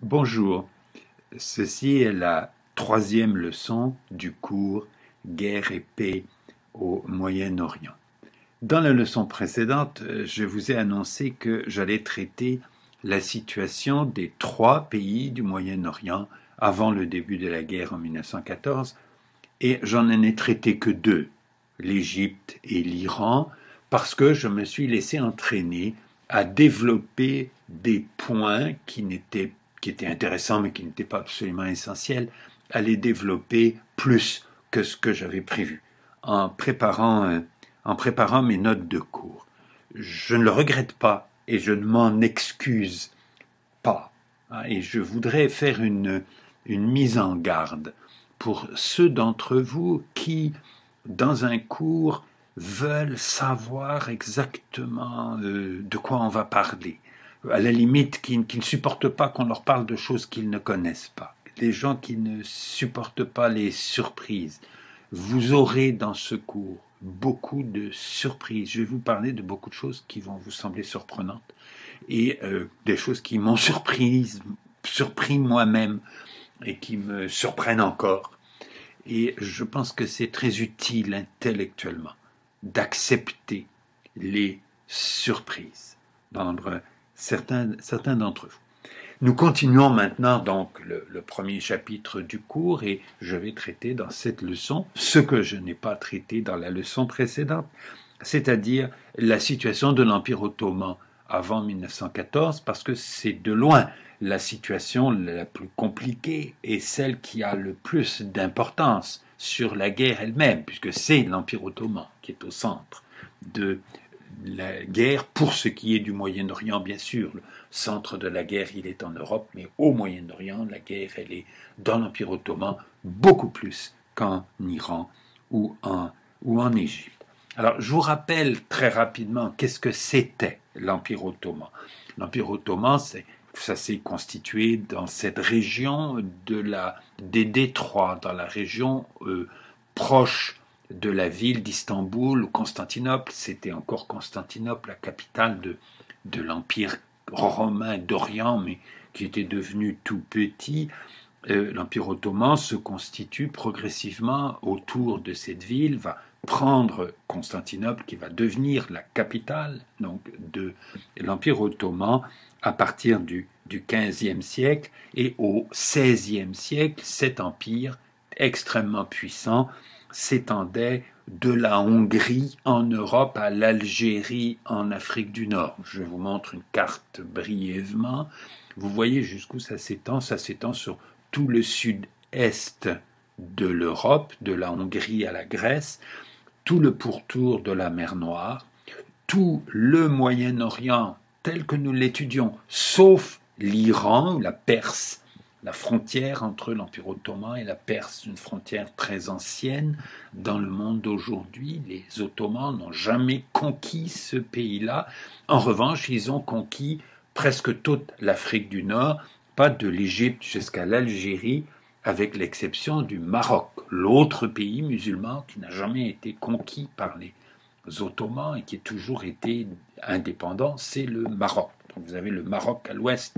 Bonjour, ceci est la troisième leçon du cours Guerre et paix au Moyen-Orient. Dans la leçon précédente, je vous ai annoncé que j'allais traiter la situation des trois pays du Moyen-Orient avant le début de la guerre en 1914, et j'en ai traité que deux, l'Égypte et l'Iran, parce que je me suis laissé entraîner à développer des points qui étaient intéressants mais qui n'étaient pas absolument essentiels, à les développer plus que ce que j'avais prévu en préparant mes notes de cours. Je ne le regrette pas et je ne m'en excuse pas. Et je voudrais faire une mise en garde pour ceux d'entre vous qui, dans un cours, veulent savoir exactement de quoi on va parler. À la limite, qui ne supportent pas qu'on leur parle de choses qu'ils ne connaissent pas. Les gens qui ne supportent pas les surprises. Vous aurez dans ce cours beaucoup de surprises. Je vais vous parler de beaucoup de choses qui vont vous sembler surprenantes et des choses qui m'ont surpris moi-même et qui me surprennent encore. Et je pense que c'est très utile intellectuellement d'accepter les surprises dans certains d'entre vous. Nous continuons maintenant donc le premier chapitre du cours et je vais traiter dans cette leçon ce que je n'ai pas traité dans la leçon précédente, c'est-à-dire la situation de l'Empire ottoman avant 1914, parce que c'est de loin la situation la plus compliquée et celle qui a le plus d'importance sur la guerre elle-même, puisque c'est l'Empire ottoman qui est au centre de la guerre pour ce qui est du Moyen-Orient, bien sûr. Le centre de la guerre, il est en Europe, mais au Moyen-Orient, la guerre, elle est dans l'Empire ottoman beaucoup plus qu'en Iran ou en Égypte. Alors, je vous rappelle très rapidement qu'est-ce que c'était l'Empire ottoman. L'Empire ottoman, ça s'est constitué dans cette région des détroits, dans la région proche de la ville d'Istanbul ou Constantinople. C'était encore Constantinople, la capitale de l'Empire romain d'Orient, mais qui était devenu tout petit. L'Empire ottoman se constitue progressivement autour de cette ville, va prendre Constantinople, qui va devenir la capitale donc, de l'Empire ottoman à partir du XVe siècle. Et au XVIe siècle, cet empire extrêmement puissant s'étendait de la Hongrie en Europe à l'Algérie en Afrique du Nord. Je vous montre une carte brièvement. Vous voyez jusqu'où ça s'étend. Ça s'étend sur tout le sud-est de l'Europe, de la Hongrie à la Grèce, tout le pourtour de la mer Noire, tout le Moyen-Orient tel que nous l'étudions, sauf l'Iran ou la Perse, la frontière entre l'Empire ottoman et la Perse, une frontière très ancienne dans le monde d'aujourd'hui. Les Ottomans n'ont jamais conquis ce pays-là. En revanche, ils ont conquis presque toute l'Afrique du Nord, pas de l'Égypte jusqu'à l'Algérie, avec l'exception du Maroc, l'autre pays musulman qui n'a jamais été conquis par les Ottomans et qui a toujours été indépendant, c'est le Maroc. Donc vous avez le Maroc à l'ouest,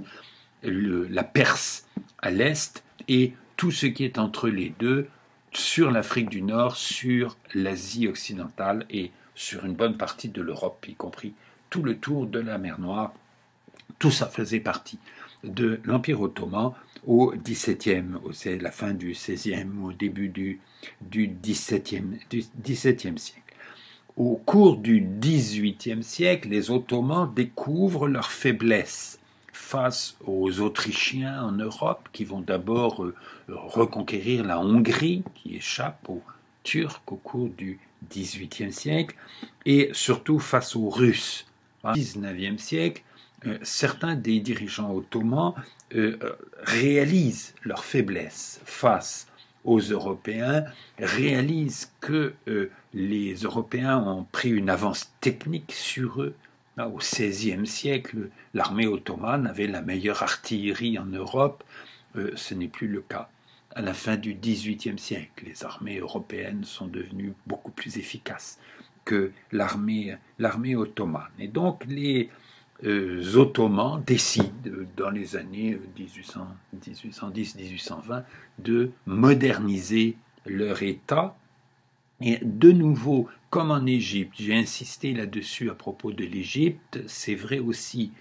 la Perse à l'est, et tout ce qui est entre les deux, sur l'Afrique du Nord, sur l'Asie occidentale et sur une bonne partie de l'Europe, y compris tout le tour de la mer Noire. Tout ça faisait partie de l'Empire ottoman au XVIIe, c'est la fin du XVIe, au début du XVIIe siècle. Au cours du XVIIIe siècle, les Ottomans découvrent leur faiblesse face aux Autrichiens en Europe, qui vont d'abord reconquérir la Hongrie, qui échappe aux Turcs au cours du XVIIIe siècle, et surtout face aux Russes. Au XIXe siècle, certains des dirigeants ottomans réalisent leur faiblesse face aux Européens, réalisent que les Européens ont pris une avance technique sur eux. Au XVIe siècle, l'armée ottomane avait la meilleure artillerie en Europe. Ce n'est plus le cas. À la fin du XVIIIe siècle, les armées européennes sont devenues beaucoup plus efficaces que l'armée ottomane. Et donc ottomans décident, dans les années 1810-1820, de moderniser leur État. Et de nouveau, comme en Égypte, j'ai insisté là-dessus à propos de l'Égypte, c'est vrai aussi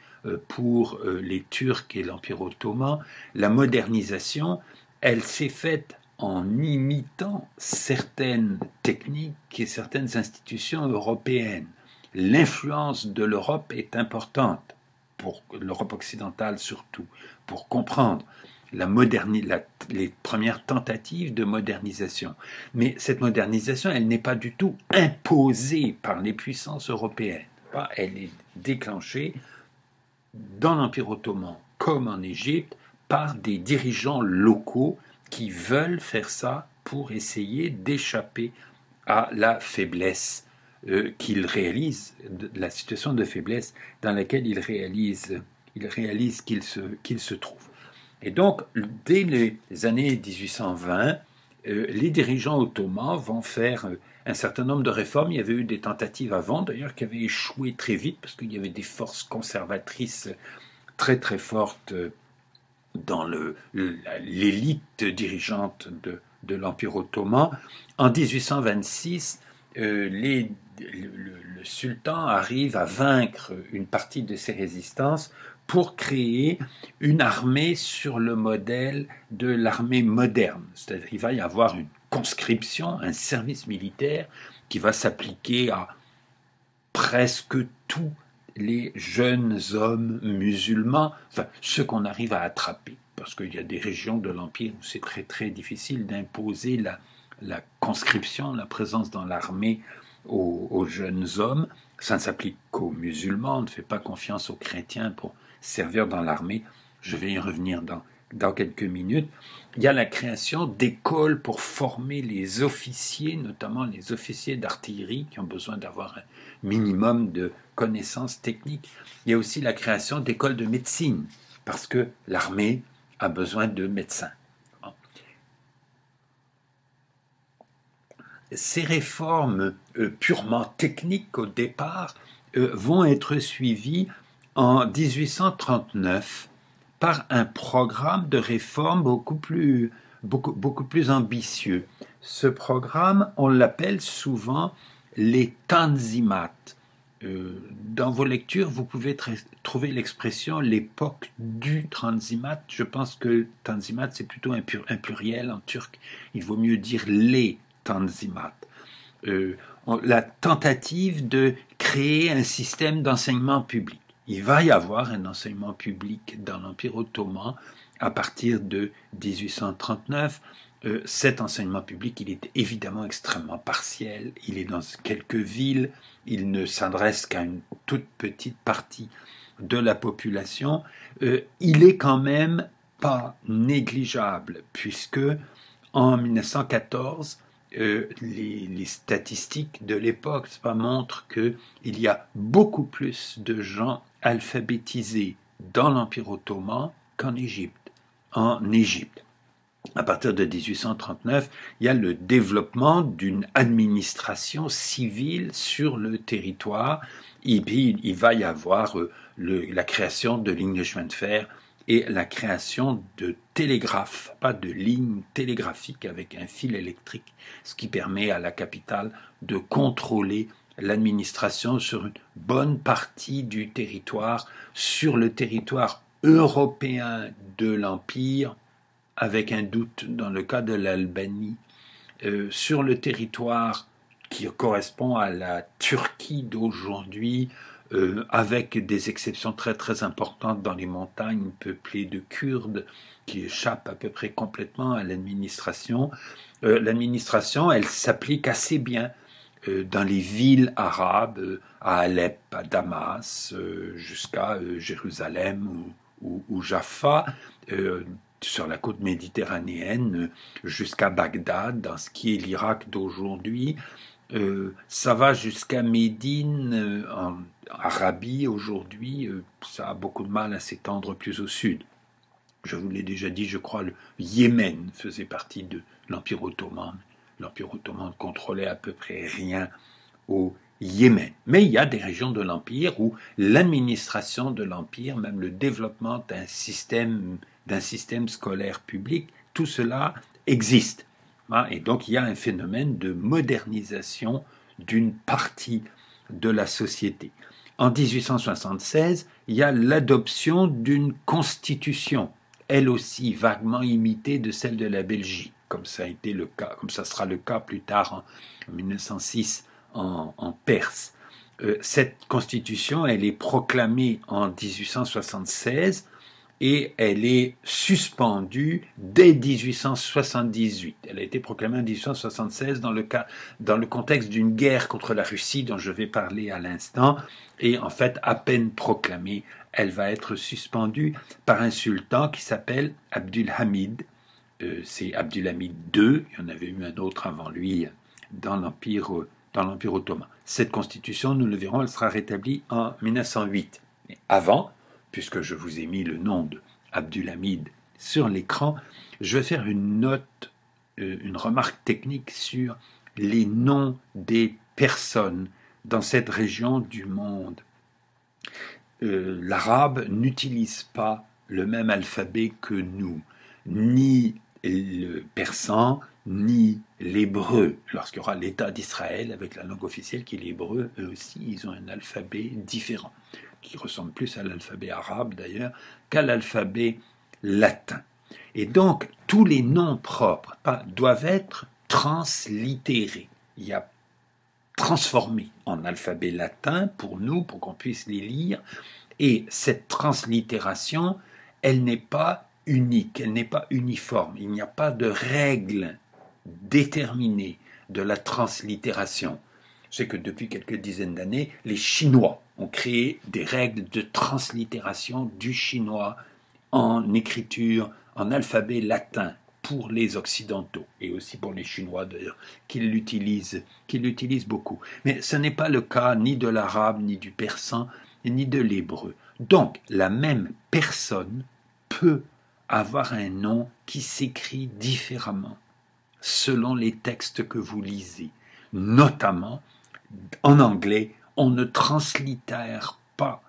pour les Turcs et l'Empire ottoman, la modernisation, elle s'est faite en imitant certaines techniques et certaines institutions européennes. L'influence de l'Europe est importante, pour l'Europe occidentale surtout, pour comprendre les premières tentatives de modernisation. Mais cette modernisation, elle n'est pas du tout imposée par les puissances européennes. Elle est déclenchée dans l'Empire ottoman comme en Égypte par des dirigeants locaux qui veulent faire ça pour essayer d'échapper à la faiblesse qu'ils réalisent, la situation de faiblesse dans laquelle ils réalisent qu'ils se trouvent. Et donc, dès les années 1820, les dirigeants ottomans vont faire un certain nombre de réformes. Il y avait eu des tentatives avant, d'ailleurs, qui avaient échoué très vite, parce qu'il y avait des forces conservatrices très très fortes dans l'élite dirigeante de l'Empire ottoman. En 1826, le sultan arrive à vaincre une partie de ses résistances pour créer une armée sur le modèle de l'armée moderne. C'est-à-dire qu'il va y avoir une conscription, un service militaire qui va s'appliquer à presque tous les jeunes hommes musulmans, enfin ceux qu'on arrive à attraper, parce qu'il y a des régions de l'Empire où c'est très très difficile d'imposer la conscription, la présence dans l'armée aux jeunes hommes. Ça ne s'applique qu'aux musulmans, on ne fait pas confiance aux chrétiens pour servir dans l'armée. Je vais y revenir dans quelques minutes. Il y a la création d'écoles pour former les officiers, notamment les officiers d'artillerie qui ont besoin d'avoir un minimum de connaissances techniques. Il y a aussi la création d'écoles de médecine, parce que l'armée a besoin de médecins. Ces réformes purement techniques au départ vont être suivies en 1839 par un programme de réforme beaucoup plus ambitieux. Ce programme, on l'appelle souvent les Tanzimat. Dans vos lectures, vous pouvez trouver l'expression l'époque du Tanzimat. Je pense que Tanzimat, c'est plutôt un pluriel en turc. Il vaut mieux dire les Tanzimat. La tentative de créer un système d'enseignement public. Il va y avoir un enseignement public dans l'Empire ottoman à partir de 1839. Cet enseignement public, il est évidemment extrêmement partiel. Il est dans quelques villes. Il ne s'adresse qu'à une toute petite partie de la population. Il est quand même pas négligeable, puisque en 1914, les statistiques de l'époque montrent qu'il y a beaucoup plus de gens alphabétisés dans l'Empire ottoman qu'en Égypte. En Égypte, à partir de 1839, il y a le développement d'une administration civile sur le territoire, et puis il va y avoir la création de lignes de chemin de fer et la création de télégraphes, pas de lignes télégraphiques avec un fil électrique, ce qui permet à la capitale de contrôler l'administration sur une bonne partie du territoire, sur le territoire européen de l'Empire, avec un doute dans le cas de l'Albanie, sur le territoire qui correspond à la Turquie d'aujourd'hui, avec des exceptions très très importantes dans les montagnes peuplées de Kurdes qui échappent à peu près complètement à l'administration. L'administration, elle s'applique assez bien dans les villes arabes, à Alep, à Damas, jusqu'à Jérusalem ou Jaffa, sur la côte méditerranéenne, jusqu'à Bagdad, dans ce qui est l'Irak d'aujourd'hui. Ça va jusqu'à Médine, en Arabie aujourd'hui. Ça a beaucoup de mal à s'étendre plus au sud. Je vous l'ai déjà dit, je crois, le Yémen faisait partie de l'Empire ottoman. L'Empire ottoman ne contrôlait à peu près rien au Yémen. Mais il y a des régions de l'Empire où l'administration de l'Empire, même le développement d'un système scolaire public, tout cela existe. Et donc il y a un phénomène de modernisation d'une partie de la société. En 1876, il y a l'adoption d'une constitution, elle aussi vaguement imitée de celle de la Belgique, comme ça a été le cas, comme ça sera le cas plus tard en 1906 en Perse. Cette constitution, elle est proclamée en 1876 et elle est suspendue dès 1878. Elle a été proclamée en 1876 dans le contexte d'une guerre contre la Russie dont je vais parler à l'instant, et en fait, à peine proclamée, elle va être suspendue par un sultan qui s'appelle Abdulhamid. C'est Abdulhamid II, il y en avait eu un autre avant lui dans l'Empire ottoman. Cette constitution, nous le verrons, elle sera rétablie en 1908. Mais avant, puisque je vous ai mis le nom de Abdulhamid sur l'écran, je vais faire une note, une remarque technique sur les noms des personnes dans cette région du monde. L'arabe n'utilise pas le même alphabet que nous, ni le persan, ni l'hébreu. Lorsqu'il y aura l'État d'Israël avec la langue officielle qui est l'hébreu, eux aussi, ils ont un alphabet différent, qui ressemble plus à l'alphabet arabe d'ailleurs qu'à l'alphabet latin. Et donc, tous les noms propres doivent être translittérés. Il y a transformés en alphabet latin pour nous, pour qu'on puisse les lire. Et cette translittération, elle n'est pas unique, elle n'est pas uniforme. Il n'y a pas de règle déterminée de la translittération. Je sais que depuis quelques dizaines d'années, les Chinois ont créé des règles de translittération du chinois en écriture, en alphabet latin pour les Occidentaux, et aussi pour les Chinois d'ailleurs, qui l'utilisent beaucoup. Mais ce n'est pas le cas ni de l'arabe, ni du persan, ni de l'hébreu. Donc, la même personne peut avoir un nom qui s'écrit différemment selon les textes que vous lisez. Notamment, en anglais, on ne translittère pas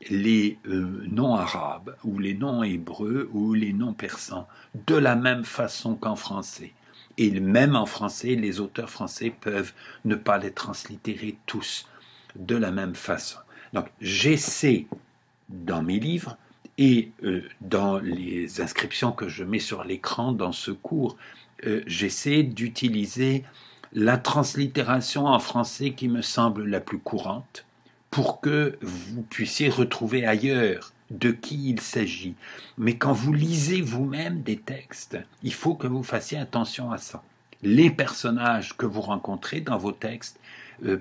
les noms arabes ou les noms hébreux ou les noms persans de la même façon qu'en français. Et même en français, les auteurs français peuvent ne pas les translittérer tous de la même façon. Donc j'essaie dans mes livres et dans les inscriptions que je mets sur l'écran dans ce cours, j'essaie d'utiliser la translittération en français qui me semble la plus courante, pour que vous puissiez retrouver ailleurs de qui il s'agit. Mais quand vous lisez vous-même des textes, il faut que vous fassiez attention à ça. Les personnages que vous rencontrez dans vos textes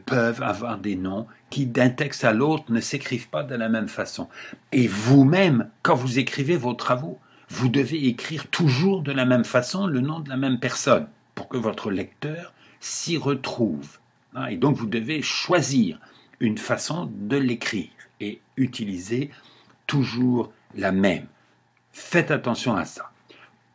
peuvent avoir des noms qui, d'un texte à l'autre, ne s'écrivent pas de la même façon. Et vous-même, quand vous écrivez vos travaux, vous devez écrire toujours de la même façon le nom de la même personne, pour que votre lecteur s'y retrouve. Et donc vous devez choisir une façon de l'écrire et utiliser toujours la même. Faites attention à ça.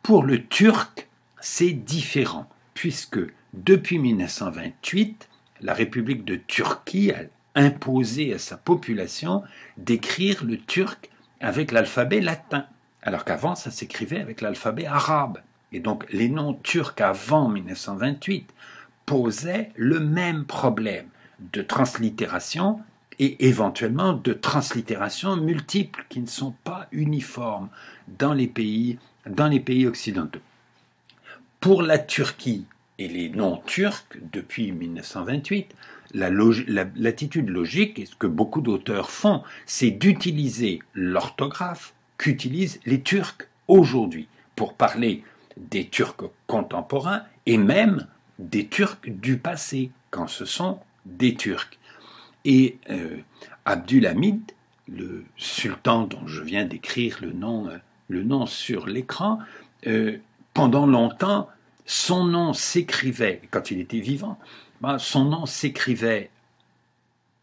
Pour le turc, c'est différent, puisque depuis 1928, la République de Turquie a imposé à sa population d'écrire le turc avec l'alphabet latin, alors qu'avant ça s'écrivait avec l'alphabet arabe. Et donc les noms turcs avant 1928 posaient le même problème de translittération et éventuellement de translittération multiples qui ne sont pas uniformes dans les pays occidentaux. Pour la Turquie et les noms turcs, depuis 1928, l'attitude logique, et ce que beaucoup d'auteurs font, c'est d'utiliser l'orthographe qu'utilisent les Turcs aujourd'hui pour parler des Turcs contemporains et même des Turcs du passé, quand ce sont des Turcs. Et Abdulhamid, le sultan dont je viens d'écrire le nom sur l'écran, pendant longtemps, son nom s'écrivait, quand il était vivant, son nom s'écrivait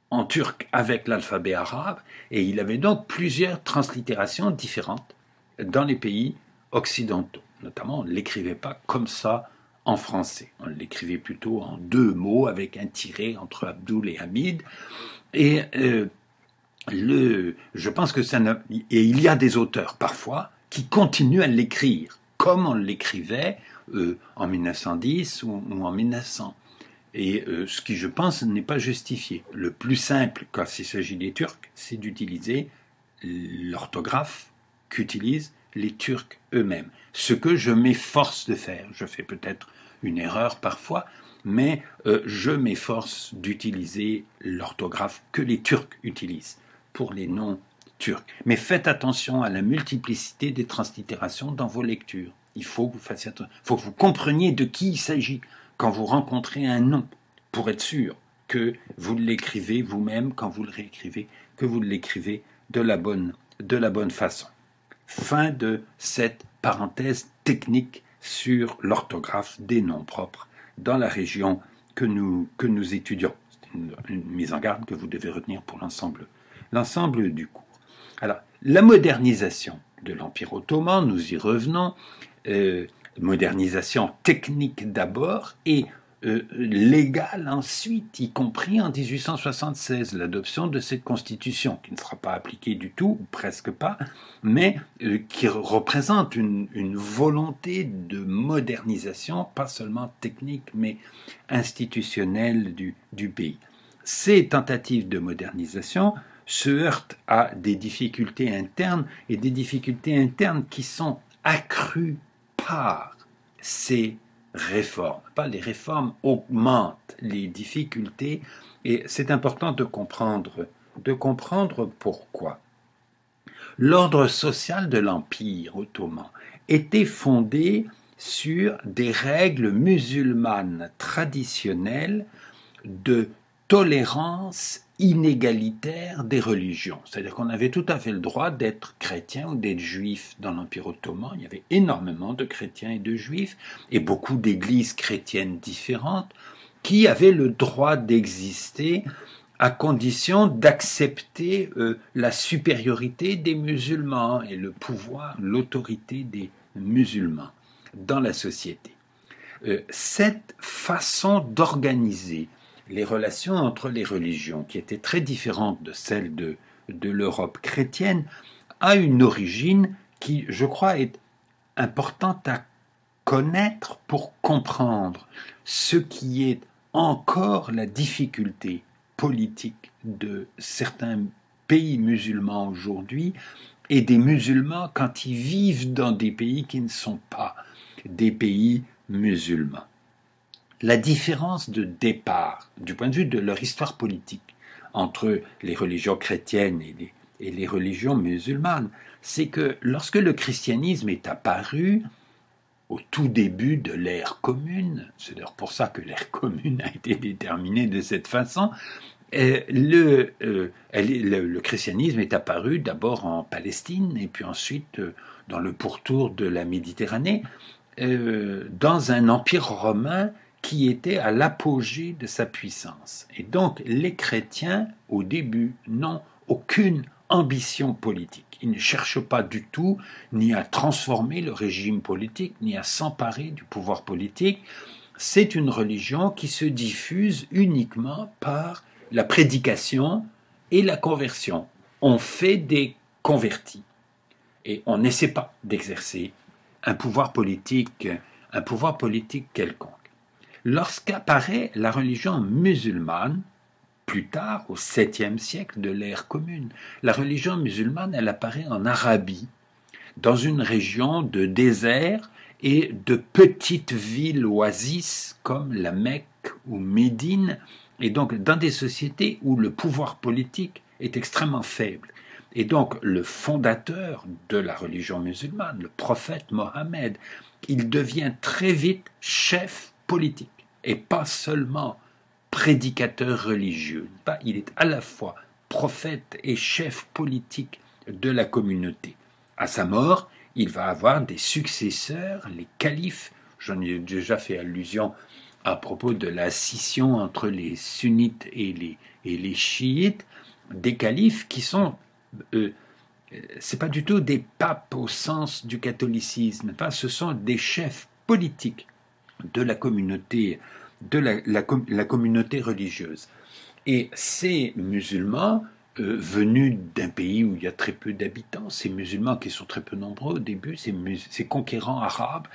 en turc avec l'alphabet arabe, et il avait donc plusieurs translittérations différentes dans les pays occidentaux. Notamment, on ne l'écrivait pas comme ça en français. On l'écrivait plutôt en 2 mots avec un tiret entre Abdul et Hamid. Et je pense que et il y a des auteurs parfois qui continuent à l'écrire comme on l'écrivait en 1910 ou en 1900. Et ce qui, je pense, n'est pas justifié. Le plus simple, quand il s'agit des Turcs, c'est d'utiliser l'orthographe qu'utilisent les Turcs eux-mêmes. Ce que je m'efforce de faire. Je fais peut-être une erreur parfois, mais je m'efforce d'utiliser l'orthographe que les Turcs utilisent pour les noms turcs. Mais faites attention à la multiplicité des translittérations dans vos lectures. Il faut que vous fassiez attention. Il faut que vous compreniez de qui il s'agit quand vous rencontrez un nom, pour être sûr que vous l'écrivez vous-même, quand vous le réécrivez, que vous l'écrivez de la bonne façon. Fin de cette parenthèse technique sur l'orthographe des noms propres dans la région que nous étudions. C'est une mise en garde que vous devez retenir pour l'ensemble du cours. Alors, la modernisation de l'Empire ottoman, nous y revenons, modernisation technique d'abord et légale ensuite, y compris en 1876, l'adoption de cette constitution, qui ne sera pas appliquée du tout, ou presque pas, mais qui représente une volonté de modernisation, pas seulement technique, mais institutionnelle du pays. Ces tentatives de modernisation se heurtent à des difficultés internes, et des difficultés internes qui sont accrues par ces réformes. Les réformes augmentent les difficultés et c'est important de comprendre pourquoi. L'ordre social de l'Empire ottoman était fondé sur des règles musulmanes traditionnelles de tolérance inégalitaire des religions. C'est-à-dire qu'on avait tout à fait le droit d'être chrétien ou d'être juif dans l'Empire ottoman. Il y avait énormément de chrétiens et de juifs et beaucoup d'églises chrétiennes différentes qui avaient le droit d'exister à condition d'accepter la supériorité des musulmans et le pouvoir, l'autorité des musulmans dans la société. Cette façon d'organiser les relations entre les religions, qui étaient très différentes de celles de l'Europe chrétienne, a une origine qui, je crois, est importante à connaître pour comprendre ce qui est encore la difficulté politique de certains pays musulmans aujourd'hui et des musulmans quand ils vivent dans des pays qui ne sont pas des pays musulmans. La différence de départ, du point de vue de leur histoire politique, entre les religions chrétiennes et les religions musulmanes, c'est que lorsque le christianisme est apparu, au tout début de l'ère commune, c'est d'ailleurs pour ça que l'ère commune a été déterminée de cette façon, le christianisme est apparu d'abord en Palestine et puis ensuite dans le pourtour de la Méditerranée, dans un empire romain qui était à l'apogée de sa puissance. Et donc les chrétiens, au début, n'ont aucune ambition politique. Ils ne cherchent pas du tout ni à transformer le régime politique, ni à s'emparer du pouvoir politique. C'est une religion qui se diffuse uniquement par la prédication et la conversion. On fait des convertis et on n'essaie pas d'exercer un pouvoir politique quelconque. Lorsqu'apparaît la religion musulmane, plus tard, au 7e siècle de l'ère commune, la religion musulmane, elle apparaît en Arabie, dans une région de désert et de petites villes oasis comme la Mecque ou Médine, et donc dans des sociétés où le pouvoir politique est extrêmement faible. Et donc le fondateur de la religion musulmane, le prophète Mohammed, il devient très vite chef politique et pas seulement prédicateur religieux. Il est à la fois prophète et chef politique de la communauté. À sa mort, il va avoir des successeurs, les califes. J'en ai déjà fait allusion à propos de la scission entre les sunnites et les chiites, des califes qui sont c'est pas du tout des papes au sens du catholicisme, ce sont des chefs politiques de la communauté, la communauté religieuse. Et ces musulmans, venus d'un pays où il y a très peu d'habitants, ces musulmans qui sont très peu nombreux au début, ces conquérants arabes,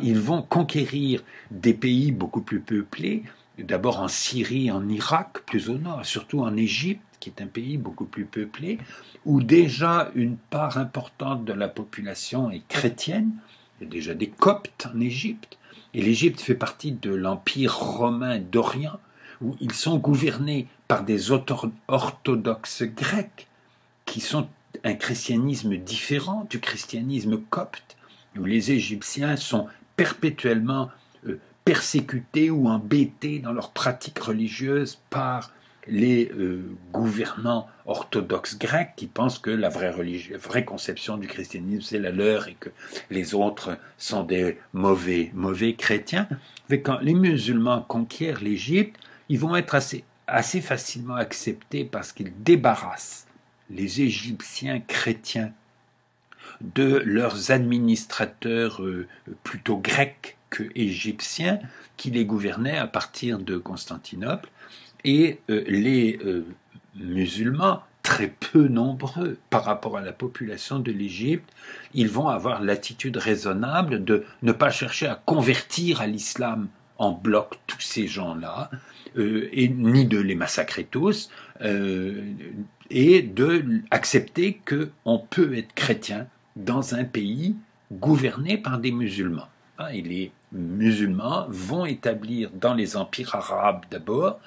ils vont conquérir des pays beaucoup plus peuplés, d'abord en Syrie, en Irak, plus au nord, surtout en Égypte, qui est un pays beaucoup plus peuplé, où déjà une part importante de la population est chrétienne. Il y a déjà des Coptes en Égypte, et l'Égypte fait partie de l'Empire romain d'Orient, où ils sont gouvernés par des orthodoxes grecs, qui sont un christianisme différent du christianisme copte, où les Égyptiens sont perpétuellement persécutés ou embêtés dans leurs pratiques religieuses par les gouvernants orthodoxes grecs qui pensent que la vraie conception du christianisme c'est la leur et que les autres sont des mauvais chrétiens. Mais quand les musulmans conquièrent l'Égypte, ils vont être assez facilement acceptés parce qu'ils débarrassent les Égyptiens chrétiens de leurs administrateurs plutôt grecs que égyptiens qui les gouvernaient à partir de Constantinople, et les musulmans, très peu nombreux par rapport à la population de l'Égypte, ils vont avoir l'attitude raisonnable de ne pas chercher à convertir à l'islam en bloc tous ces gens-là, et ni de les massacrer tous, et de accepter qu'on peut être chrétien dans un pays gouverné par des musulmans. Et les musulmans vont établir dans les empires arabes d'abord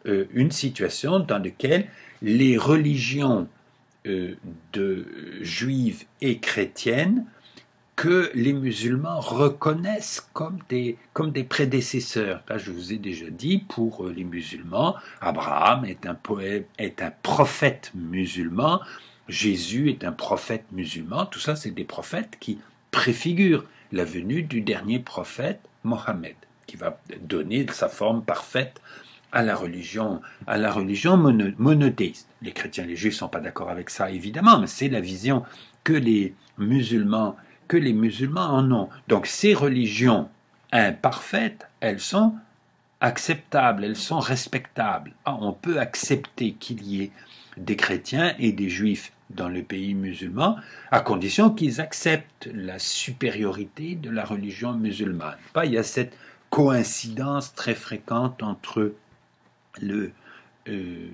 une situation dans laquelle les religions juives et chrétiennes que les musulmans reconnaissent comme des prédécesseurs. Là, je vous ai déjà dit, pour les musulmans, Abraham est un prophète musulman, Jésus est un prophète musulman, tout ça c'est des prophètes qui préfigurent la venue du dernier prophète, Mohammed, qui va donner sa forme parfaite à la religion monothéiste. Les chrétiens et les juifs ne sont pas d'accord avec ça, évidemment, mais c'est la vision que les musulmans en ont. Donc ces religions imparfaites, elles sont acceptables, elles sont respectables. On peut accepter qu'il y ait des chrétiens et des juifs dans le pays musulman, à condition qu'ils acceptent la supériorité de la religion musulmane. Il y a cette coïncidence très fréquente entre le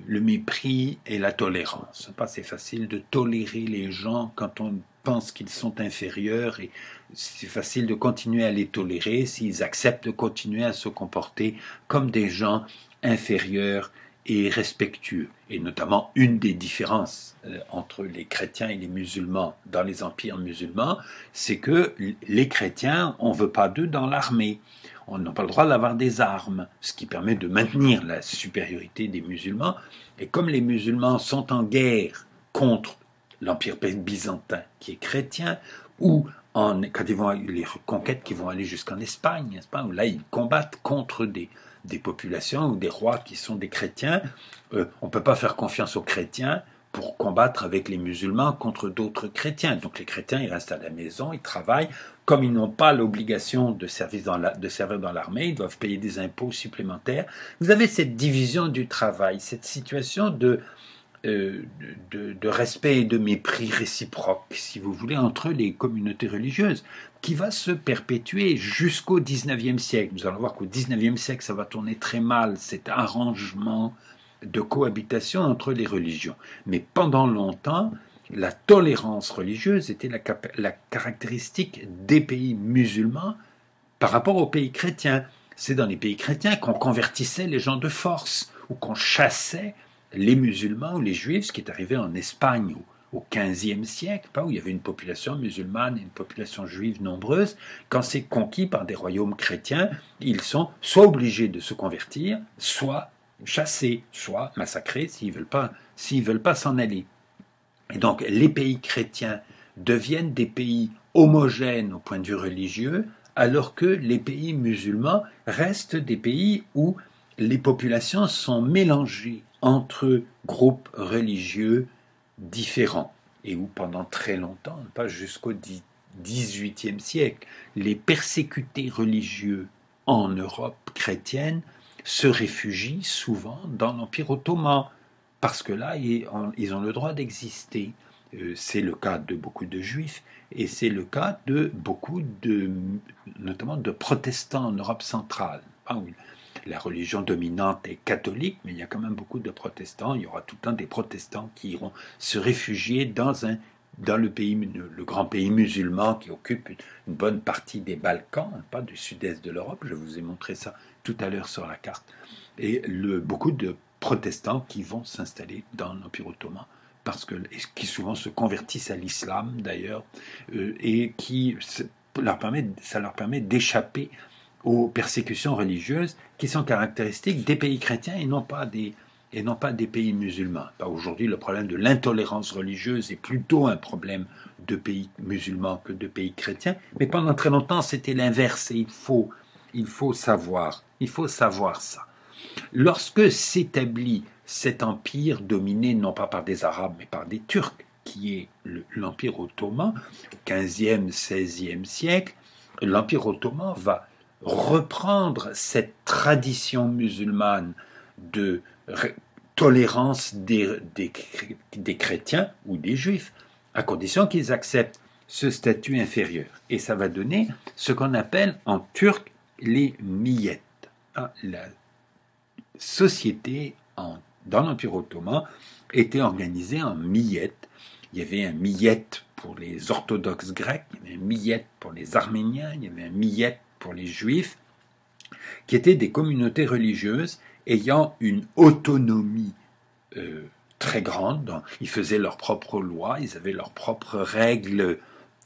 mépris et la tolérance. C'est facile de tolérer les gens quand on pense qu'ils sont inférieurs, et c'est facile de continuer à les tolérer s'ils acceptent de continuer à se comporter comme des gens inférieurs et respectueux. Et notamment, une des différences entre les chrétiens et les musulmans dans les empires musulmans, c'est que les chrétiens, on ne veut pas d'eux dans l'armée. On n'a pas le droit d'avoir des armes, ce qui permet de maintenir la supériorité des musulmans. Et comme les musulmans sont en guerre contre l'Empire byzantin qui est chrétien, ou quand ils vont les conquêtes qui vont aller jusqu'en Espagne, n'est-ce pas, où là ils combattent contre des populations ou des rois qui sont des chrétiens, on ne peut pas faire confiance aux chrétiens pour combattre avec les musulmans contre d'autres chrétiens. Donc les chrétiens, ils restent à la maison, ils travaillent. Comme ils n'ont pas l'obligation de servir dans l'armée, ils doivent payer des impôts supplémentaires. Vous avez cette division du travail, cette situation de respect et de mépris réciproque, si vous voulez, entre les communautés religieuses, qui va se perpétuer jusqu'au XIXe siècle. Nous allons voir qu'au XIXe siècle, ça va tourner très mal, cet arrangement de cohabitation entre les religions. Mais pendant longtemps, la tolérance religieuse était la caractéristique des pays musulmans par rapport aux pays chrétiens. C'est dans les pays chrétiens qu'on convertissait les gens de force, ou qu'on chassait les musulmans ou les juifs, ce qui est arrivé en Espagne au XVe siècle, où il y avait une population musulmane et une population juive nombreuse. Quand c'est conquis par des royaumes chrétiens, ils sont soit obligés de se convertir, soit chassés, soit massacrés s'ils veulent pas s'en aller. Et donc les pays chrétiens deviennent des pays homogènes au point de vue religieux, alors que les pays musulmans restent des pays où les populations sont mélangées entre groupes religieux différents, et où pendant très longtemps, pas jusqu'au XVIIIe siècle, les persécutés religieux en Europe chrétienne se réfugient souvent dans l'Empire ottoman, parce que là, ils ont le droit d'exister. C'est le cas de beaucoup de juifs, et c'est le cas de beaucoup notamment de protestants en Europe centrale. La religion dominante est catholique, mais il y a quand même beaucoup de protestants. Il y aura tout le temps des protestants qui iront se réfugier dans le grand pays musulman qui occupe une bonne partie des Balkans, pas du sud-est de l'Europe. Je vous ai montré ça tout à l'heure sur la carte. Et beaucoup de protestants qui vont s'installer dans l'Empire ottoman, qui souvent se convertissent à l'islam d'ailleurs, et ça leur permet d'échapper aux persécutions religieuses qui sont caractéristiques des pays chrétiens et non pas des pays musulmans. Aujourd'hui, le problème de l'intolérance religieuse est plutôt un problème de pays musulmans que de pays chrétiens, mais pendant très longtemps, c'était l'inverse, et il faut savoir ça. Lorsque s'établit cet empire dominé non pas par des Arabes, mais par des Turcs, qui est l'Empire ottoman, au XVe, XVIe siècle, l'Empire ottoman va reprendre cette tradition musulmane de tolérance des chrétiens ou des juifs, à condition qu'ils acceptent ce statut inférieur. Et ça va donner ce qu'on appelle en turc les millettes. La société dans l'Empire ottoman était organisée en millettes. Il y avait un millette pour les orthodoxes grecs, il y avait un millette pour les arméniens, il y avait un millette pour les juifs, qui étaient des communautés religieuses ayant une autonomie très grande. Ils faisaient leurs propres lois, ils avaient leurs propres règles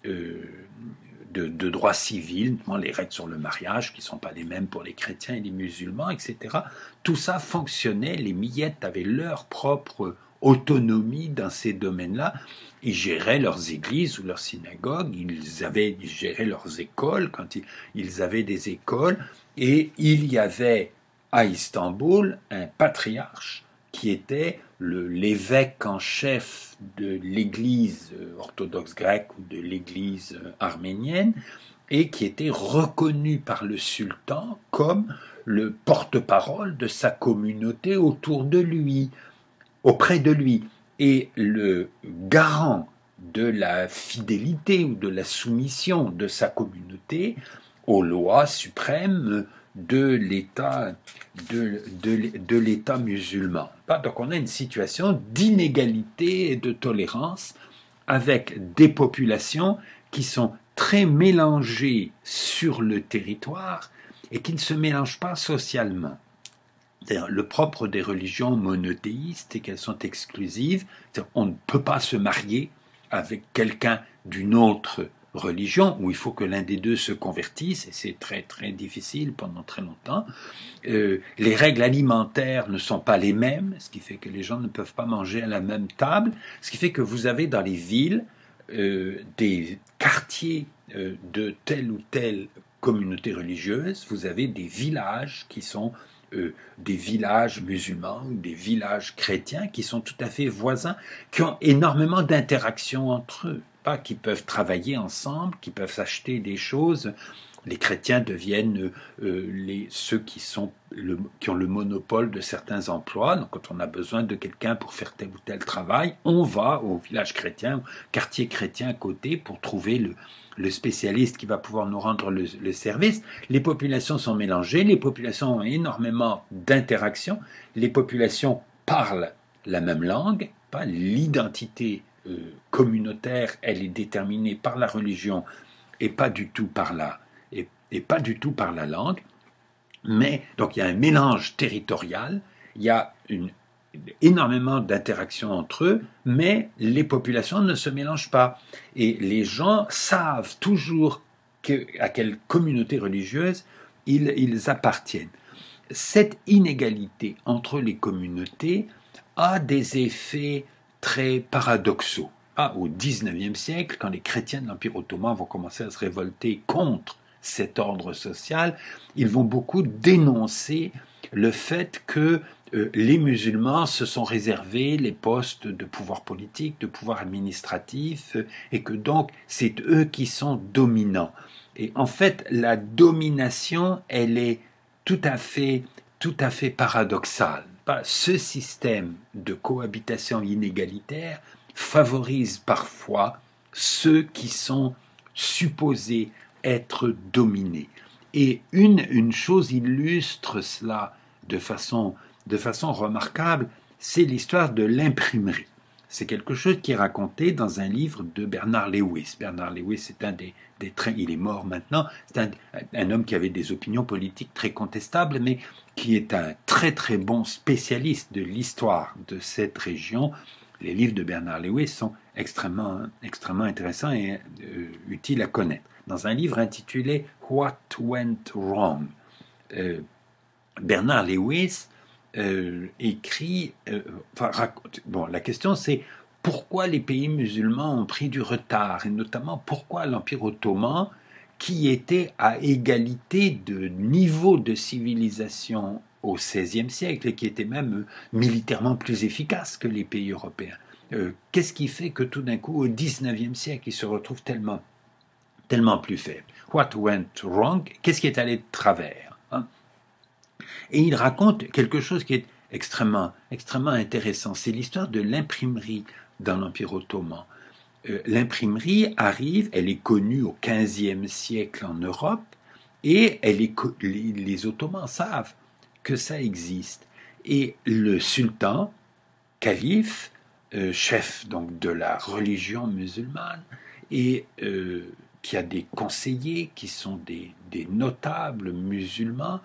de droit civil, notamment les règles sur le mariage, qui ne sont pas les mêmes pour les chrétiens et les musulmans, etc. Tout ça fonctionnait, les millettes avaient leur propre autonomie dans ces domaines-là. Ils géraient leurs églises ou leurs synagogues, ils géraient leurs écoles quand ils avaient des écoles, et il y avait à Istanbul un patriarche qui était l'évêque en chef de l'église orthodoxe grecque ou de l'église arménienne, et qui était reconnu par le sultan comme le porte-parole de sa communauté autour de lui, auprès de lui, et le garant de la fidélité ou de la soumission de sa communauté aux lois suprêmes de l'État musulman. Donc on a une situation d'inégalité et de tolérance avec des populations qui sont très mélangées sur le territoire et qui ne se mélangent pas socialement. Le propre des religions monothéistes est qu'elles sont exclusives. On ne peut pas se marier avec quelqu'un d'une autre religion, où il faut que l'un des deux se convertisse, et c'est très très difficile pendant très longtemps. Les règles alimentaires ne sont pas les mêmes, ce qui fait que les gens ne peuvent pas manger à la même table, ce qui fait que vous avez dans les villes des quartiers de telle ou telle communauté religieuse, vous avez des villages qui sont des villages musulmans ou des villages chrétiens qui sont tout à fait voisins, qui ont énormément d'interactions entre eux, qui peuvent travailler ensemble, qui peuvent s'acheter des choses. Les chrétiens deviennent ceux qui ont le monopole de certains emplois. Donc, quand on a besoin de quelqu'un pour faire tel ou tel travail, on va au village chrétien, au quartier chrétien à côté pour trouver le spécialiste qui va pouvoir nous rendre le service. Les populations sont mélangées, les populations ont énormément d'interactions, les populations parlent la même langue, l'identité communautaire, elle est déterminée par la religion et pas du tout par la langue. Mais donc il y a un mélange territorial, il y a énormément d'interactions entre eux, mais les populations ne se mélangent pas. Et les gens savent toujours à quelle communauté religieuse ils appartiennent. Cette inégalité entre les communautés a des effets très paradoxaux. Au XIXe siècle, quand les chrétiens de l'Empire ottoman vont commencer à se révolter contre cet ordre social, ils vont beaucoup dénoncer le fait que les musulmans se sont réservés les postes de pouvoir politique, de pouvoir administratif, et que donc c'est eux qui sont dominants. Et en fait, la domination, elle est tout à fait paradoxale. Ce système de cohabitation inégalitaire favorise parfois ceux qui sont supposés être dominés. Et une chose illustre cela de façon remarquable, c'est l'histoire de l'imprimerie. C'est quelque chose qui est raconté dans un livre de Bernard Lewis. Bernard Lewis, c'est il est mort maintenant, c'est un homme qui avait des opinions politiques très contestables, mais qui est un très très bon spécialiste de l'histoire de cette région. Les livres de Bernard Lewis sont extrêmement intéressants et utiles à connaître. Dans un livre intitulé What Went Wrong, Bernard Lewis écrit, la question c'est pourquoi les pays musulmans ont pris du retard, et notamment pourquoi l'Empire ottoman, qui était à égalité de niveau de civilisation au XVIe siècle et qui était même militairement plus efficace que les pays européens, qu'est-ce qui fait que tout d'un coup au XIXe siècle il se retrouve tellement plus faible? What went wrong? Qu'est-ce qui est allé de travers, hein? Et il raconte quelque chose qui est extrêmement intéressant. C'est l'histoire de l'imprimerie dans l'Empire ottoman. L'imprimerie arrive, elle est connue au XVe siècle en Europe, et les Ottomans savent que ça existe. Et le sultan, calife, chef donc de la religion musulmane, et qui a des conseillers qui sont des notables musulmans,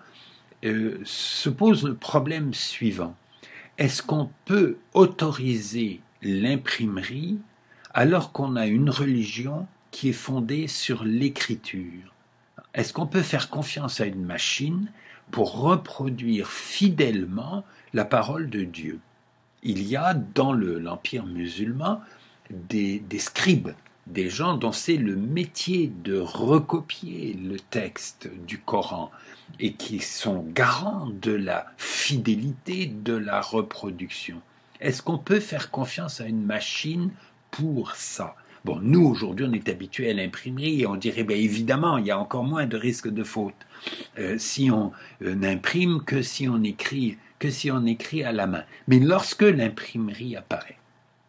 se pose le problème suivant. Est-ce qu'on peut autoriser l'imprimerie alors qu'on a une religion qui est fondée sur l'écriture? Est-ce qu'on peut faire confiance à une machine pour reproduire fidèlement la parole de Dieu? Il y a dans l'Empire musulman des scribes, des gens dont c'est le métier de recopier le texte du Coran et qui sont garants de la fidélité de la reproduction. Est-ce qu'on peut faire confiance à une machine pour ça? Bon, nous, aujourd'hui, on est habitués à l'imprimerie et on dirait, évidemment, il y a encore moins de risques de faute si on n'imprime que si on écrit à la main. Mais lorsque l'imprimerie apparaît,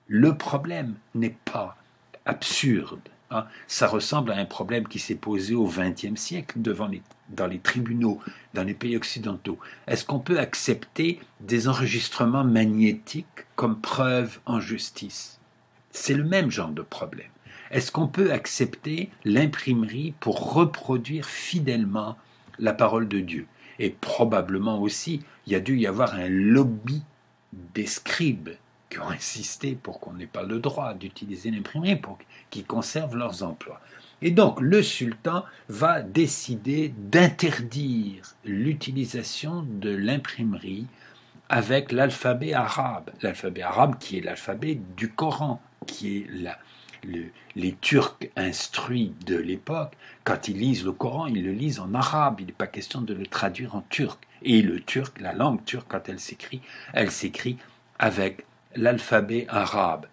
le problème n'est pas absurde. Hein. Ça ressemble à un problème qui s'est posé au XXe siècle dans les tribunaux, dans les pays occidentaux. Est-ce qu'on peut accepter des enregistrements magnétiques comme preuve en justice? C'est le même genre de problème. Est-ce qu'on peut accepter l'imprimerie pour reproduire fidèlement la parole de Dieu? Et probablement aussi, il y a dû y avoir un lobby des scribes qui ont insisté pour qu'on n'ait pas le droit d'utiliser l'imprimerie, pour qu'ils conservent leurs emplois. Et donc, le sultan va décider d'interdire l'utilisation de l'imprimerie avec l'alphabet arabe. L'alphabet arabe qui est l'alphabet du Coran, qui est les Turcs instruits de l'époque, quand ils lisent le Coran, ils le lisent en arabe, il n'est pas question de le traduire en turc. Et le turc, la langue turque, quand elle s'écrit avec l'alphabet arabe.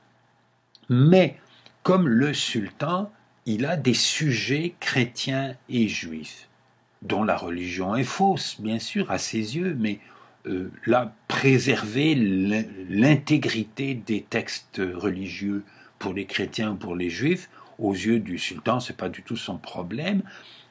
Mais, comme le sultan, il a des sujets chrétiens et juifs, dont la religion est fausse, bien sûr, à ses yeux, mais là, préserver l'intégrité des textes religieux pour les chrétiens ou pour les juifs, aux yeux du sultan, ce n'est pas du tout son problème.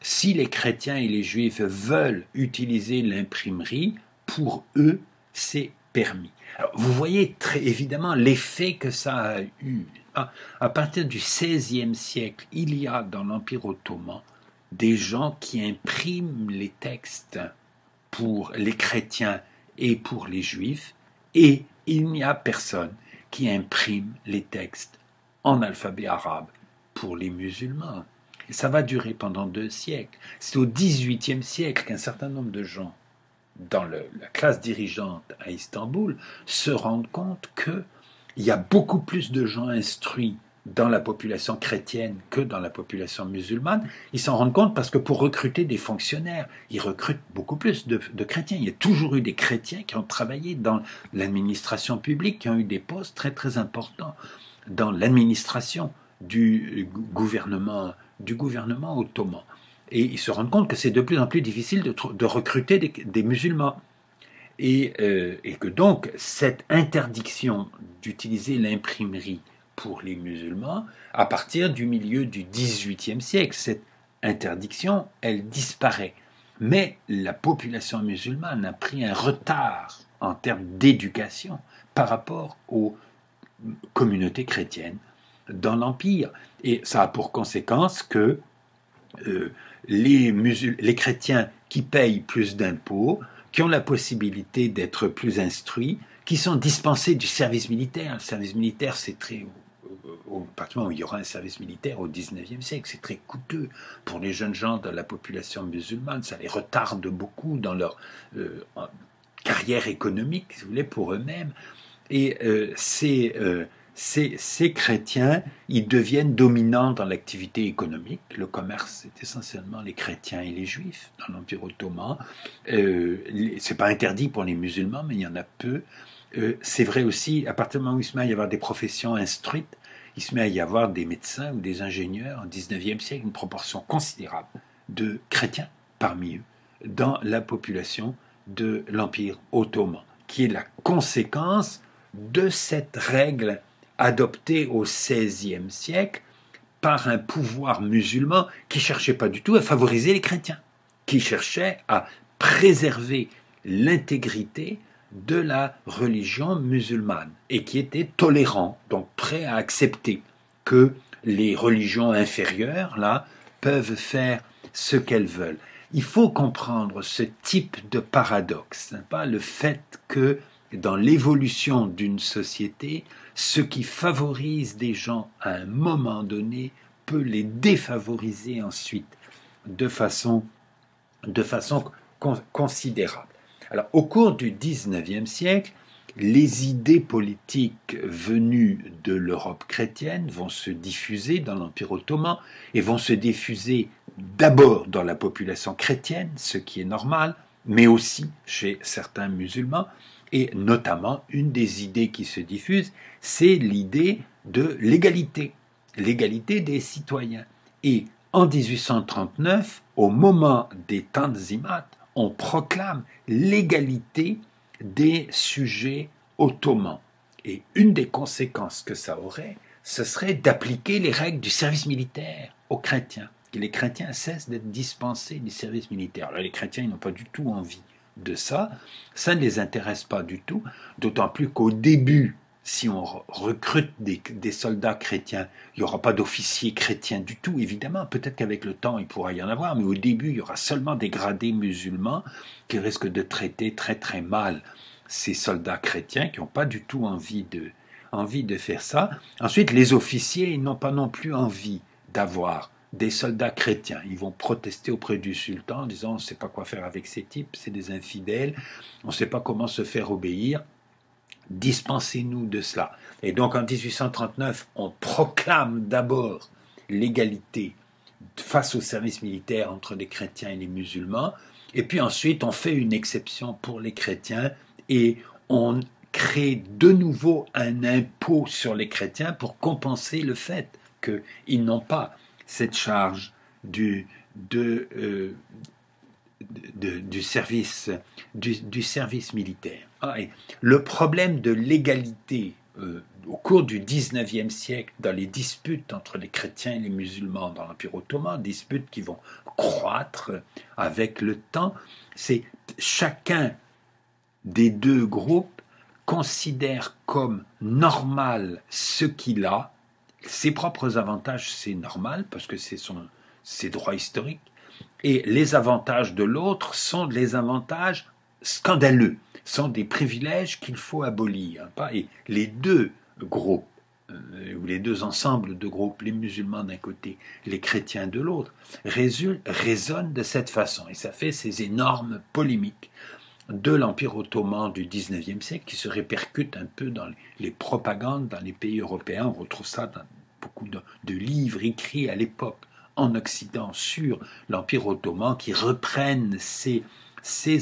Si les chrétiens et les juifs veulent utiliser l'imprimerie, pour eux, c'est permis. Alors, vous voyez très évidemment l'effet que ça a eu. À partir du XVIe siècle, il y a dans l'Empire ottoman des gens qui impriment les textes pour les chrétiens et pour les juifs, et il n'y a personne qui imprime les textes en alphabet arabe pour les musulmans. Et ça va durer pendant 2 siècles. C'est au XVIIIe siècle qu'un certain nombre de gens dans la classe dirigeante à Istanbul se rendent compte qu'il y a beaucoup plus de gens instruits dans la population chrétienne que dans la population musulmane. Ils s'en rendent compte parce que pour recruter des fonctionnaires, ils recrutent beaucoup plus de chrétiens. Il y a toujours eu des chrétiens qui ont travaillé dans l'administration publique, qui ont eu des postes très très importants dans l'administration du gouvernement ottoman. Et ils se rendent compte que c'est de plus en plus difficile de recruter des musulmans. Et que donc cette interdiction d'utiliser l'imprimerie pour les musulmans, à partir du milieu du XVIIIe siècle, cette interdiction, elle disparaît. Mais la population musulmane a pris un retard en termes d'éducation par rapport aux communautés chrétiennes dans l'Empire. Et ça a pour conséquence que les chrétiens qui payent plus d'impôts, qui ont la possibilité d'être plus instruits, qui sont dispensés du service militaire. Le service militaire, c'est très... Au partir où il y aura un service militaire au XIXe siècle, c'est très coûteux pour les jeunes gens de la population musulmane. Ça les retarde beaucoup dans leur carrière économique, si vous voulez, pour eux-mêmes. Et ces chrétiens, ils deviennent dominants dans l'activité économique. Le commerce, c'est essentiellement les chrétiens et les juifs dans l'Empire ottoman. C'est pas interdit pour les musulmans, mais il y en a peu. C'est vrai aussi, à partir du moment où il se met à y avoir des professions instruites, il se met à y avoir des médecins ou des ingénieurs, au XIXe siècle, une proportion considérable de chrétiens parmi eux dans la population de l'Empire ottoman, qui est la conséquence de cette règle adoptée au XVIe siècle par un pouvoir musulman qui ne cherchait pas du tout à favoriser les chrétiens, qui cherchait à préserver l'intégrité de la religion musulmane et qui était tolérant, donc prêt à accepter que les religions inférieures, là, peuvent faire ce qu'elles veulent. Il faut comprendre ce type de paradoxe, pas le fait que dans l'évolution d'une société, ce qui favorise des gens à un moment donné peut les défavoriser ensuite de façon considérable. Alors, au cours du XIXe siècle, les idées politiques venues de l'Europe chrétienne vont se diffuser dans l'Empire ottoman et vont se diffuser d'abord dans la population chrétienne, ce qui est normal, mais aussi chez certains musulmans. Et notamment, une des idées qui se diffuse, c'est l'idée de l'égalité des citoyens. Et en 1839, au moment des Tanzimat, on proclame l'égalité des sujets ottomans. Et une des conséquences que ça aurait, ce serait d'appliquer les règles du service militaire aux chrétiens. Que les chrétiens cessent d'être dispensés du service militaire. Alors les chrétiens, ils n'ont pas du tout envie de ça. Ça ne les intéresse pas du tout, d'autant plus qu'au début, si on recrute des soldats chrétiens, il n'y aura pas d'officiers chrétiens du tout, évidemment. Peut-être qu'avec le temps, il pourra y en avoir, mais au début, il y aura seulement des gradés musulmans qui risquent de traiter très très mal ces soldats chrétiens qui n'ont pas du tout envie de faire ça. Ensuite, les officiers, ils n'ont pas non plus envie d'avoir des soldats chrétiens. Ils vont protester auprès du sultan en disant « on ne sait pas quoi faire avec ces types, c'est des infidèles, on ne sait pas comment se faire obéir. » Dispensez-nous de cela. Et donc en 1839, on proclame d'abord l'égalité face au service militaire entre les chrétiens et les musulmans, et puis ensuite on fait une exception pour les chrétiens et on crée de nouveau un impôt sur les chrétiens pour compenser le fait qu'ils n'ont pas cette charge du service militaire. Et le problème de l'égalité au cours du XIXe siècle dans les disputes entre les chrétiens et les musulmans dans l'Empire ottoman, disputes qui vont croître avec le temps, c'est chacun des deux groupes considère comme normal ce qu'il a. Ses propres avantages, c'est normal parce que c'est ses droits historiques. Et les avantages de l'autre sont des avantages scandaleux, sont des privilèges qu'il faut abolir. Et les deux groupes, ou les deux ensembles de groupes, les musulmans d'un côté, les chrétiens de l'autre, résonnent de cette façon. Et ça fait ces énormes polémiques de l'Empire ottoman du XIXe siècle qui se répercutent un peu dans les propagandes dans les pays européens. On retrouve ça dans beaucoup de livres écrits à l'époque en Occident sur l'Empire ottoman qui reprennent ces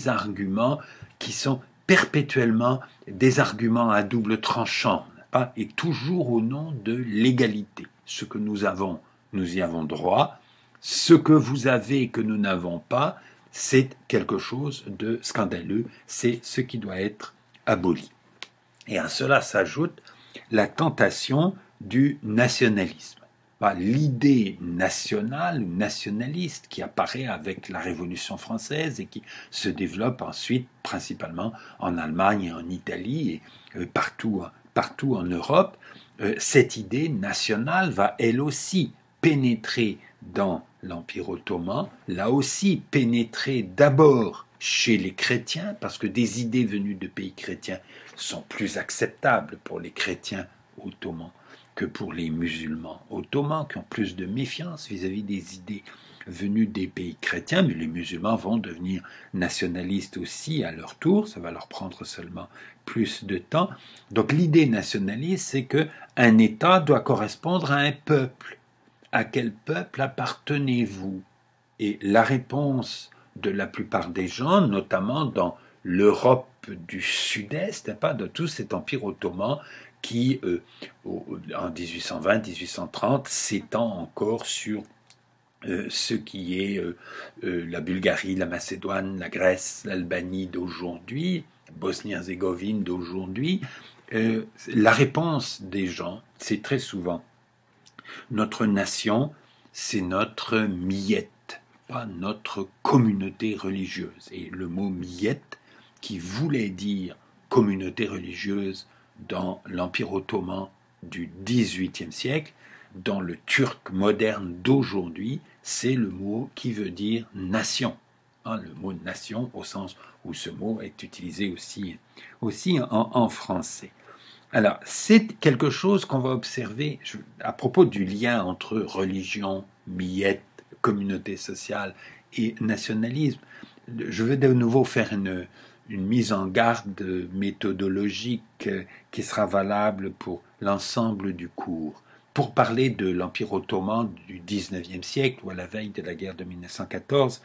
arguments qui sont perpétuellement des arguments à double tranchant, et toujours au nom de l'égalité. Ce que nous y avons droit, Ce que vous avez et que nous n'avons pas, c'est quelque chose de scandaleux, c'est ce qui doit être aboli. Et à cela s'ajoute la tentation du nationalisme. L'idée nationale ou nationaliste qui apparaît avec la Révolution française et qui se développe ensuite principalement en Allemagne et en Italie et partout en Europe, cette idée nationale va elle aussi pénétrer dans l'Empire ottoman, là aussi pénétrer d'abord chez les chrétiens, parce que des idées venues de pays chrétiens sont plus acceptables pour les chrétiens ottomans que pour les musulmans ottomans, qui ont plus de méfiance vis-à-vis des idées venues des pays chrétiens, mais les musulmans vont devenir nationalistes aussi à leur tour, ça va leur prendre seulement plus de temps. Donc l'idée nationaliste, c'est qu'un État doit correspondre à un peuple. À quel peuple appartenez-vous? Et la réponse de la plupart des gens, notamment dans l'Europe du Sud-Est, de tout cet empire ottoman qui, en 1820-1830, s'étend encore sur ce qui est la Bulgarie, la Macédoine, la Grèce, l'Albanie d'aujourd'hui, Bosnie-Herzégovine d'aujourd'hui. La réponse des gens, c'est très souvent notre nation, c'est notre miette, pas notre communauté religieuse. Et le mot miette, qui voulait dire communauté religieuse dans l'Empire ottoman du XVIIIe siècle, dans le turc moderne d'aujourd'hui, c'est le mot qui veut dire nation. Le mot nation au sens où ce mot est utilisé aussi en français. Alors, c'est quelque chose qu'on va observer à propos du lien entre religion, miette, communauté sociale et nationalisme. Je veux de nouveau faire une mise en garde méthodologique qui sera valable pour l'ensemble du cours. Pour parler de l'Empire ottoman du XIXe siècle ou à la veille de la guerre de 1914,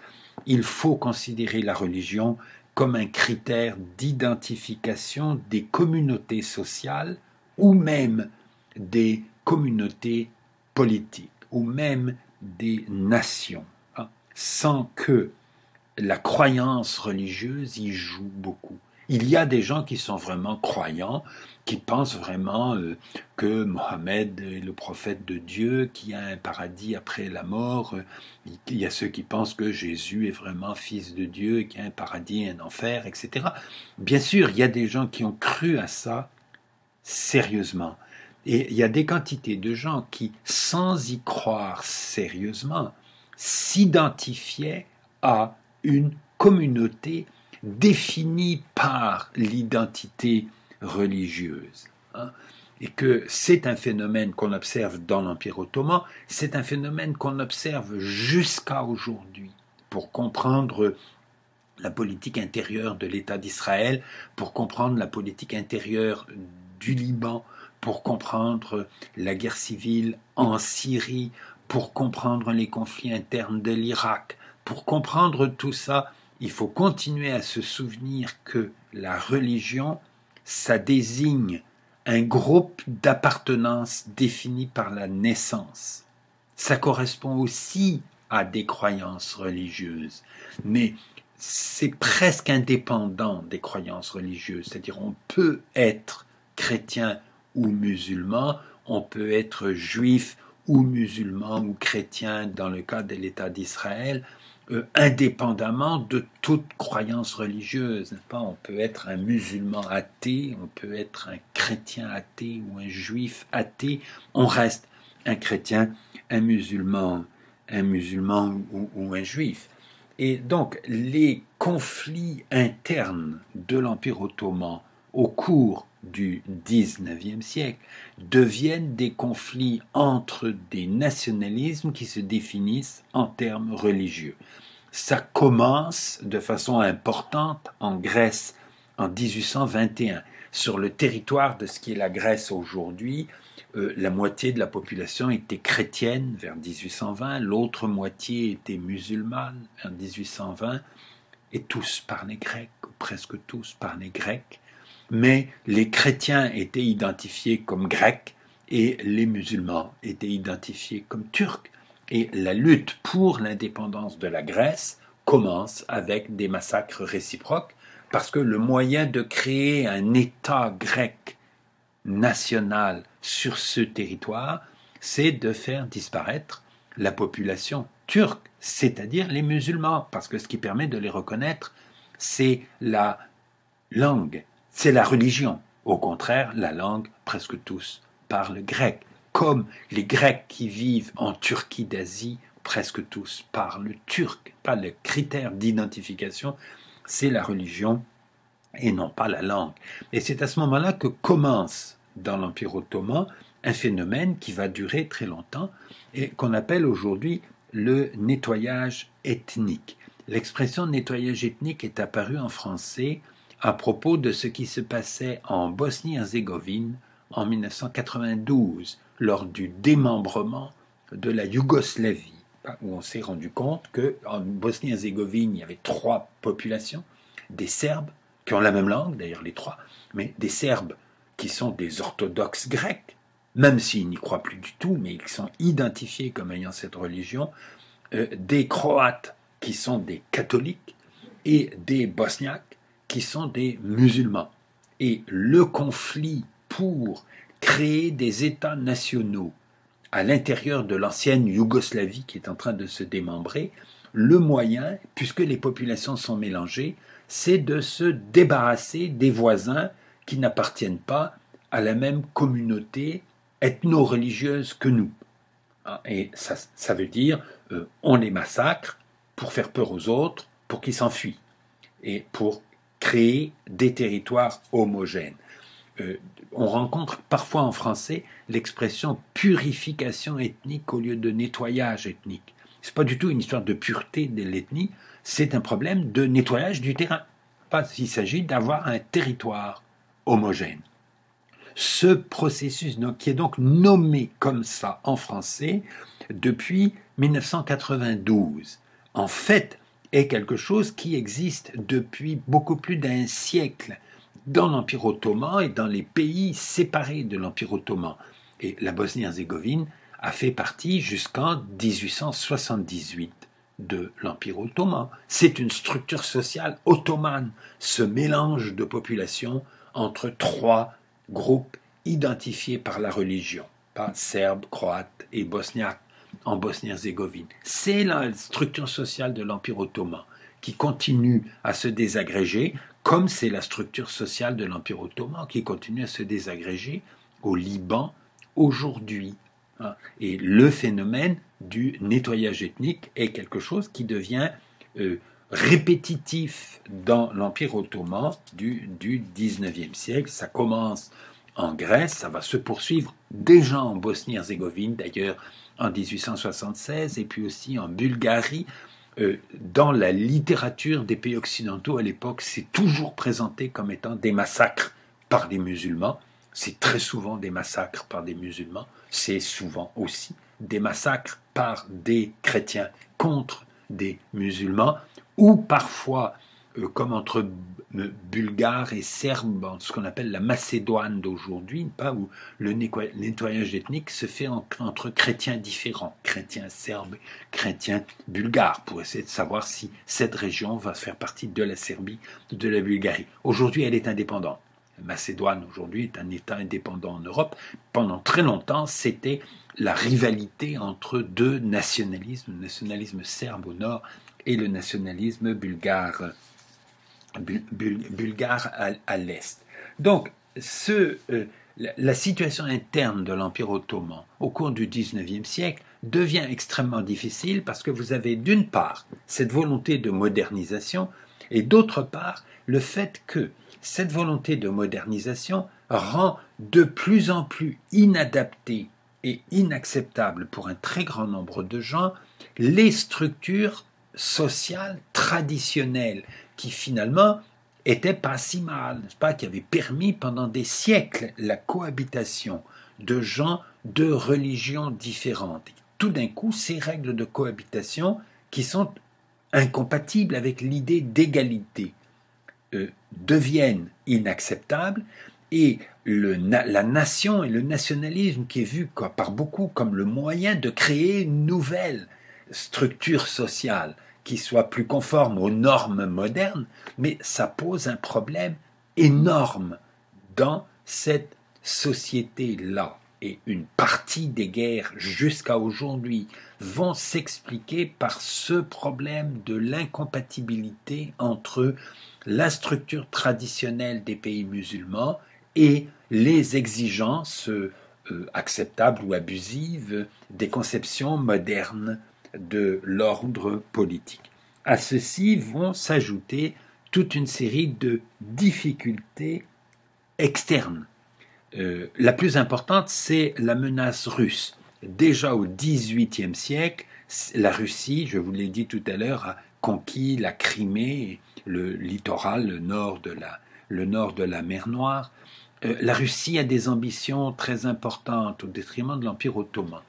il faut considérer la religion comme un critère d'identification des communautés sociales ou même des communautés politiques ou même des nations, sans que la croyance religieuse y joue beaucoup. Il y a des gens qui sont vraiment croyants, qui pensent vraiment que Mohammed est le prophète de Dieu, qu'il y a un paradis après la mort. Il y a ceux qui pensent que Jésus est vraiment fils de Dieu, qu'il y a un paradis et un enfer, etc. Bien sûr, il y a des gens qui ont cru à ça sérieusement. Et il y a des quantités de gens qui, sans y croire sérieusement, s'identifiaient à une communauté définie par l'identité religieuse. Et que c'est un phénomène qu'on observe dans l'Empire ottoman, c'est un phénomène qu'on observe jusqu'à aujourd'hui. Pour comprendre la politique intérieure de l'État d'Israël, pour comprendre la politique intérieure du Liban, pour comprendre la guerre civile en Syrie, pour comprendre les conflits internes de l'Irak, pour comprendre tout ça, il faut continuer à se souvenir que la religion, ça désigne un groupe d'appartenance défini par la naissance. Ça correspond aussi à des croyances religieuses, mais c'est presque indépendant des croyances religieuses. C'est-à-dire on peut être chrétien ou musulman, on peut être juif ou musulman ou chrétien dans le cas de l'État d'Israël, indépendamment de toute croyance religieuse. On peut être un musulman athée, on peut être un chrétien athée ou un juif athée, on reste un chrétien, un musulman ou un juif. Et donc les conflits internes de l'Empire ottoman au cours du XIXe siècle deviennent des conflits entre des nationalismes qui se définissent en termes religieux. Ça commence de façon importante en Grèce en 1821. Sur le territoire de ce qui est la Grèce aujourd'hui, la moitié de la population était chrétienne vers 1820, l'autre moitié était musulmane vers 1820, et tous parlaient grec, ou presque tous parlaient grec. Mais les chrétiens étaient identifiés comme grecs et les musulmans étaient identifiés comme turcs. Et la lutte pour l'indépendance de la Grèce commence avec des massacres réciproques, parce que le moyen de créer un État grec national sur ce territoire, c'est de faire disparaître la population turque, c'est-à-dire les musulmans, parce que ce qui permet de les reconnaître, c'est la langue, c'est la religion. Au contraire, la langue, presque tous parlent grec. Comme les Grecs qui vivent en Turquie d'Asie, presque tous parlent turc. Pas le critère d'identification, c'est la religion et non pas la langue. Et c'est à ce moment-là que commence dans l'Empire ottoman un phénomène qui va durer très longtemps et qu'on appelle aujourd'hui le nettoyage ethnique. L'expression nettoyage ethnique est apparue en français à propos de ce qui se passait en Bosnie-Herzégovine en 1992, lors du démembrement de la Yougoslavie, où on s'est rendu compte qu'en Bosnie-Herzégovine, il y avait 3 populations, des Serbes, qui ont la même langue, d'ailleurs les 3, mais des Serbes qui sont des orthodoxes grecs, même s'ils n'y croient plus du tout, mais qui sont identifiés comme ayant cette religion, des Croates qui sont des catholiques, et des Bosniaques qui sont des musulmans. Et le conflit pour créer des États nationaux à l'intérieur de l'ancienne Yougoslavie qui est en train de se démembrer, le moyen, puisque les populations sont mélangées, c'est de se débarrasser des voisins qui n'appartiennent pas à la même communauté ethno-religieuse que nous. Et ça veut dire on les massacre pour faire peur aux autres, pour qu'ils s'enfuient, et pour créer des territoires homogènes. On rencontre parfois en français l'expression purification ethnique au lieu de nettoyage ethnique. Ce n'est pas du tout une histoire de pureté de l'ethnie, c'est un problème de nettoyage du terrain. Il s'agit d'avoir un territoire homogène. Ce processus, qui est donc nommé comme ça en français depuis 1992, en fait, est quelque chose qui existe depuis beaucoup plus d'1 siècle dans l'Empire ottoman et dans les pays séparés de l'Empire ottoman. Et la Bosnie-Herzégovine a fait partie jusqu'en 1878 de l'Empire ottoman. C'est une structure sociale ottomane, ce mélange de populations entre 3 groupes identifiés par la religion, par serbes, croates et bosniaques en Bosnie-Herzégovine. C'est la structure sociale de l'Empire ottoman qui continue à se désagréger, comme c'est la structure sociale de l'Empire ottoman qui continue à se désagréger au Liban aujourd'hui. Et le phénomène du nettoyage ethnique est quelque chose qui devient répétitif dans l'Empire ottoman du 19e siècle. Ça commence en Grèce, ça va se poursuivre déjà en Bosnie-Herzégovine, d'ailleurs en 1876, et puis aussi en Bulgarie. Dans la littérature des pays occidentaux à l'époque, c'est toujours présenté comme étant des massacres par des musulmans. C'est très souvent des massacres par des musulmans. C'est souvent aussi des massacres par des chrétiens contre des musulmans, ou parfois, comme entre Bulgares et Serbes, ce qu'on appelle la Macédoine d'aujourd'hui, où le nettoyage ethnique se fait entre chrétiens différents, chrétiens serbes, chrétiens bulgares, pour essayer de savoir si cette région va faire partie de la Serbie, de la Bulgarie. Aujourd'hui, elle est indépendante. La Macédoine, aujourd'hui, est un État indépendant en Europe. Pendant très longtemps, c'était la rivalité entre 2 nationalismes, le nationalisme serbe au nord et le nationalisme bulgare à l'est. Donc, la situation interne de l'Empire ottoman au cours du XIXe siècle devient extrêmement difficile parce que vous avez d'une part cette volonté de modernisation et d'autre part le fait que cette volonté de modernisation rend de plus en plus inadapté et inacceptable pour un très grand nombre de gens les structures sociales traditionnelles qui finalement étaient pas si mal, n'est-ce pas, qui avaient permis pendant des siècles la cohabitation de gens de religions différentes. Et tout d'un coup, ces règles de cohabitation qui sont incompatibles avec l'idée d'égalité deviennent inacceptables et la nation et le nationalisme qui est vu par beaucoup comme le moyen de créer une nouvelle structure sociale qui soit plus conforme aux normes modernes, mais ça pose un problème énorme dans cette société-là. Et une partie des guerres jusqu'à aujourd'hui vont s'expliquer par ce problème de l'incompatibilité entre la structure traditionnelle des pays musulmans et les exigences acceptables ou abusives des conceptions modernes de l'ordre politique. À ceci vont s'ajouter toute une série de difficultés externes. La plus importante, c'est la menace russe. Déjà au XVIIIe siècle, la Russie, je vous l'ai dit tout à l'heure, a conquis la Crimée, le littoral, le nord de la mer Noire. La Russie a des ambitions très importantes au détriment de l'Empire ottoman.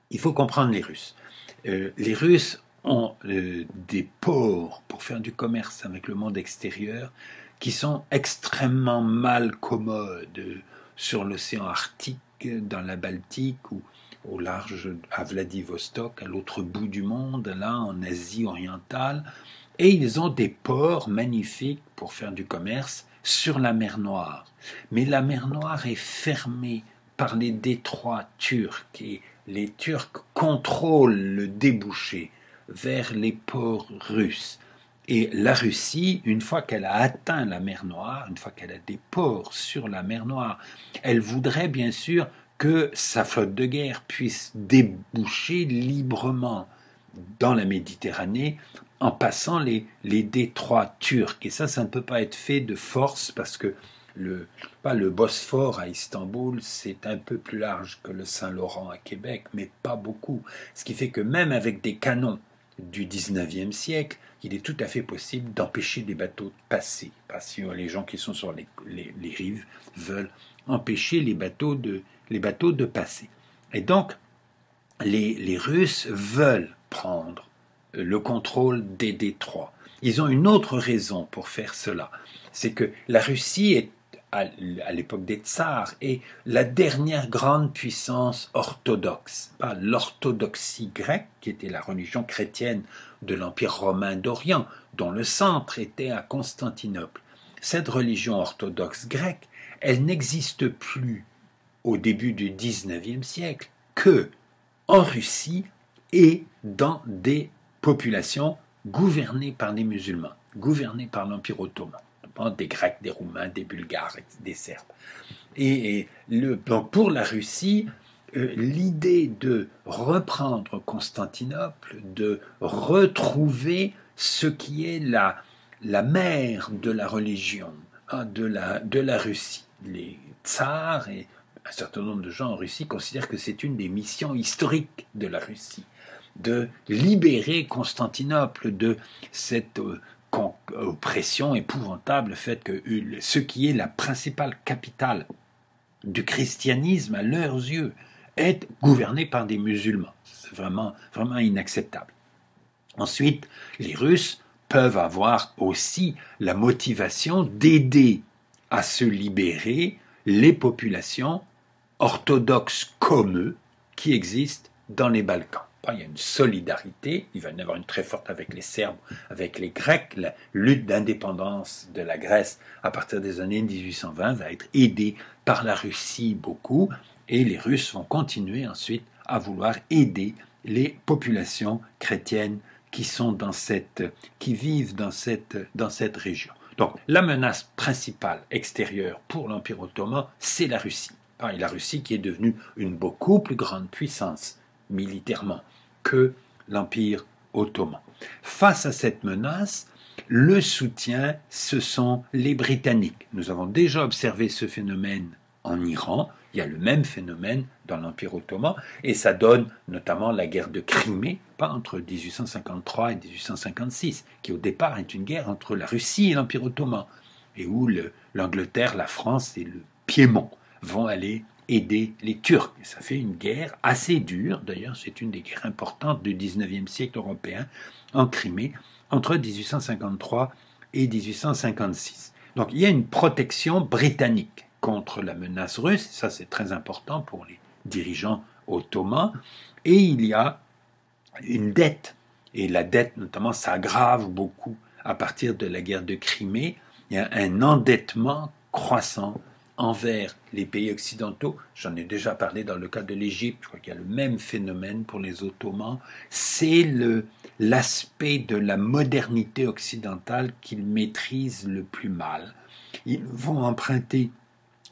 Il faut comprendre les Russes. Les Russes ont des ports pour faire du commerce avec le monde extérieur qui sont extrêmement mal commodes sur l'océan Arctique, dans la Baltique ou au large à Vladivostok, à l'autre bout du monde, là en Asie orientale. Et ils ont des ports magnifiques pour faire du commerce sur la mer Noire. Mais la mer Noire est fermée par les détroits turcs et les Turcs contrôlent le débouché vers les ports russes. Et la Russie, une fois qu'elle a atteint la mer Noire, une fois qu'elle a des ports sur la mer Noire, elle voudrait bien sûr que sa flotte de guerre puisse déboucher librement dans la Méditerranée en passant les détroits turcs. Et ça ne peut pas être fait de force parce que le Bosphore à Istanbul, c'est un peu plus large que le Saint-Laurent à Québec, mais pas beaucoup. Ce qui fait que même avec des canons du 19e siècle, il est tout à fait possible d'empêcher des bateaux de passer. Parce que les gens qui sont sur les rives veulent empêcher les bateaux de passer. Et donc, les Russes veulent prendre le contrôle des détroits. Ils ont une autre raison pour faire cela. C'est que la Russie est, à l'époque des tsars, est la dernière grande puissance orthodoxe. Pas l'orthodoxie grecque, qui était la religion chrétienne de l'Empire romain d'Orient, dont le centre était à Constantinople. Cette religion orthodoxe grecque, elle n'existe plus au début du XIXe siècle que en Russie et dans des populations gouvernées par des musulmans, gouvernées par l'Empire ottoman, des Grecs, des Roumains, des Bulgares, des Serbes. Donc pour la Russie, l'idée de reprendre Constantinople, de retrouver ce qui est la mère de la religion, de la Russie. Les tsars et un certain nombre de gens en Russie considèrent que c'est une des missions historiques de la Russie, de libérer Constantinople de cette oppression épouvantable faite que ce qui est la principale capitale du christianisme à leurs yeux est gouverné par des musulmans. C'est vraiment, vraiment inacceptable. Ensuite, les Russes peuvent avoir aussi la motivation d'aider à se libérer les populations orthodoxes comme eux qui existent dans les Balkans. Il y a une solidarité, il va y en avoir une très forte avec les Serbes, avec les Grecs. La lutte d'indépendance de la Grèce à partir des années 1820 va être aidée par la Russie beaucoup, et les Russes vont continuer ensuite à vouloir aider les populations chrétiennes qui vivent dans cette région. Donc la menace principale extérieure pour l'Empire ottoman, c'est la Russie. Et la Russie qui est devenue une beaucoup plus grande puissance militairement que l'Empire ottoman. Face à cette menace, le soutien, ce sont les Britanniques. Nous avons déjà observé ce phénomène en Iran, il y a le même phénomène dans l'Empire ottoman, et ça donne notamment la guerre de Crimée, entre 1853 et 1856, qui au départ est une guerre entre la Russie et l'Empire ottoman, et où l'Angleterre, la France et le Piémont vont aller aider les Turcs. Et ça fait une guerre assez dure, d'ailleurs c'est une des guerres importantes du 19e siècle européen en Crimée, entre 1853 et 1856. Donc il y a une protection britannique contre la menace russe, ça c'est très important pour les dirigeants ottomans, et il y a une dette, et la dette notamment s'aggrave beaucoup à partir de la guerre de Crimée. Il y a un endettement croissant envers les pays occidentaux. J'en ai déjà parlé dans le cas de l'Égypte, je crois qu'il y a le même phénomène pour les Ottomans. C'est l'aspect de la modernité occidentale qu'ils maîtrisent le plus mal. Ils vont emprunter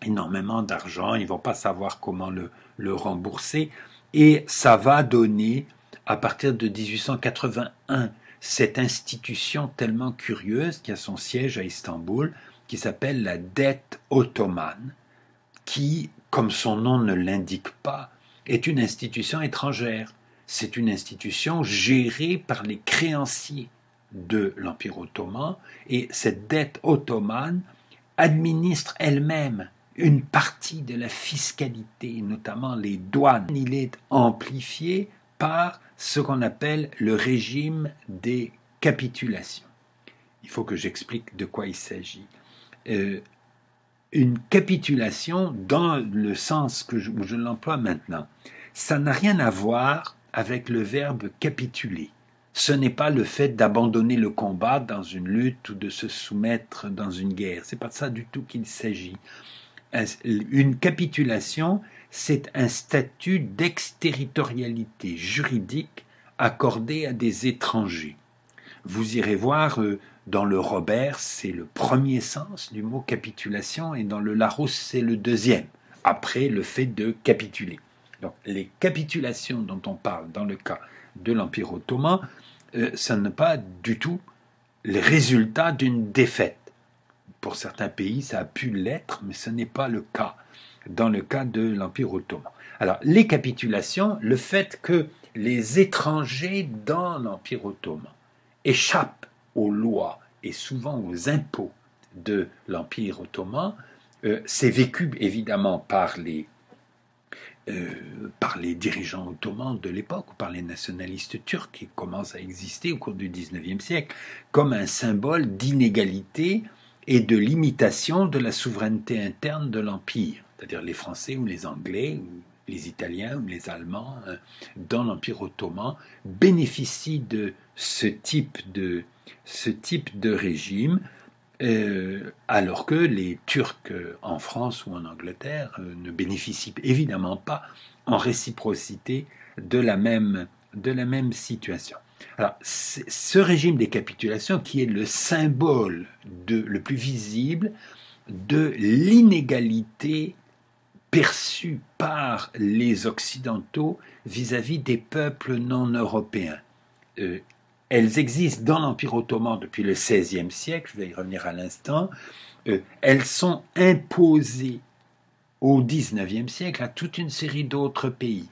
énormément d'argent, ils ne vont pas savoir comment le rembourser, et ça va donner, à partir de 1881, cette institution tellement curieuse qui a son siège à Istanbul, qui s'appelle la dette ottomane, qui, comme son nom ne l'indique pas, est une institution étrangère. C'est une institution gérée par les créanciers de l'Empire ottoman, et cette dette ottomane administre elle-même une partie de la fiscalité, notamment les douanes. Il est amplifié par ce qu'on appelle le régime des capitulations. Il faut que j'explique de quoi il s'agit. Une capitulation, dans le sens où je l'emploie maintenant, ça n'a rien à voir avec le verbe capituler. Ce n'est pas le fait d'abandonner le combat dans une lutte ou de se soumettre dans une guerre. C'est pas de ça du tout qu'il s'agit. Une capitulation, c'est un statut d'exterritorialité juridique accordé à des étrangers. Vous irez voir dans le Robert, c'est le premier sens du mot capitulation, et dans le Larousse, c'est le deuxième, après le fait de capituler. Donc les capitulations dont on parle dans le cas de l'Empire ottoman, ça n'est pas du tout les résultats d'une défaite. Pour certains pays, ça a pu l'être, mais ce n'est pas le cas dans le cas de l'Empire ottoman. Alors, les capitulations, le fait que les étrangers dans l'Empire ottoman échappent aux lois et souvent aux impôts de l'Empire ottoman, c'est vécu évidemment par les dirigeants ottomans de l'époque, ou par les nationalistes turcs qui commencent à exister au cours du XIXe siècle, comme un symbole d'inégalité et de limitation de la souveraineté interne de l'Empire, c'est-à-dire les Français ou les Anglais, ou les Italiens ou les Allemands, dans l'Empire ottoman, bénéficient de ce type de régime, alors que les Turcs en France ou en Angleterre ne bénéficient évidemment pas en réciprocité de la même situation. Alors, ce régime des capitulations qui est le symbole le plus visible de l'inégalité perçue par les Occidentaux vis-à-vis des peuples non européens. Elles existent dans l'Empire ottoman depuis le XVIe siècle, je vais y revenir à l'instant. Elles sont imposées au XIXe siècle à toute une série d'autres pays.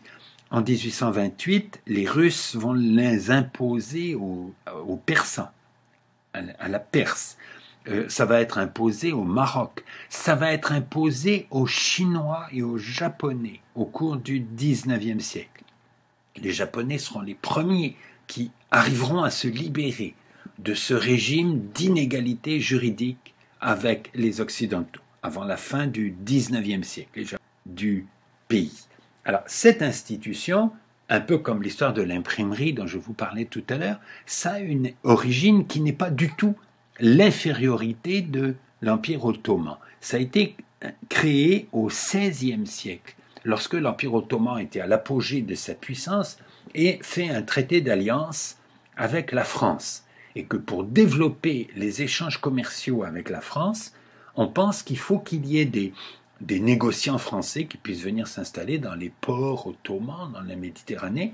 En 1828, les Russes vont les imposer aux Persans, à la Perse. Ça va être imposé au Maroc. Ça va être imposé aux Chinois et aux Japonais au cours du XIXe siècle. Les Japonais seront les premiers qui arriveront à se libérer de ce régime d'inégalité juridique avec les Occidentaux, avant la fin du XIXe siècle, du pays. Alors, cette institution, un peu comme l'histoire de l'imprimerie dont je vous parlais tout à l'heure, ça a une origine qui n'est pas du tout l'infériorité de l'Empire ottoman. Ça a été créé au XVIe siècle, lorsque l'Empire ottoman était à l'apogée de sa puissance et fait un traité d'alliance avec la France. Et que pour développer les échanges commerciaux avec la France, on pense qu'il faut qu'il y ait des négociants français qui puissent venir s'installer dans les ports ottomans, dans la Méditerranée,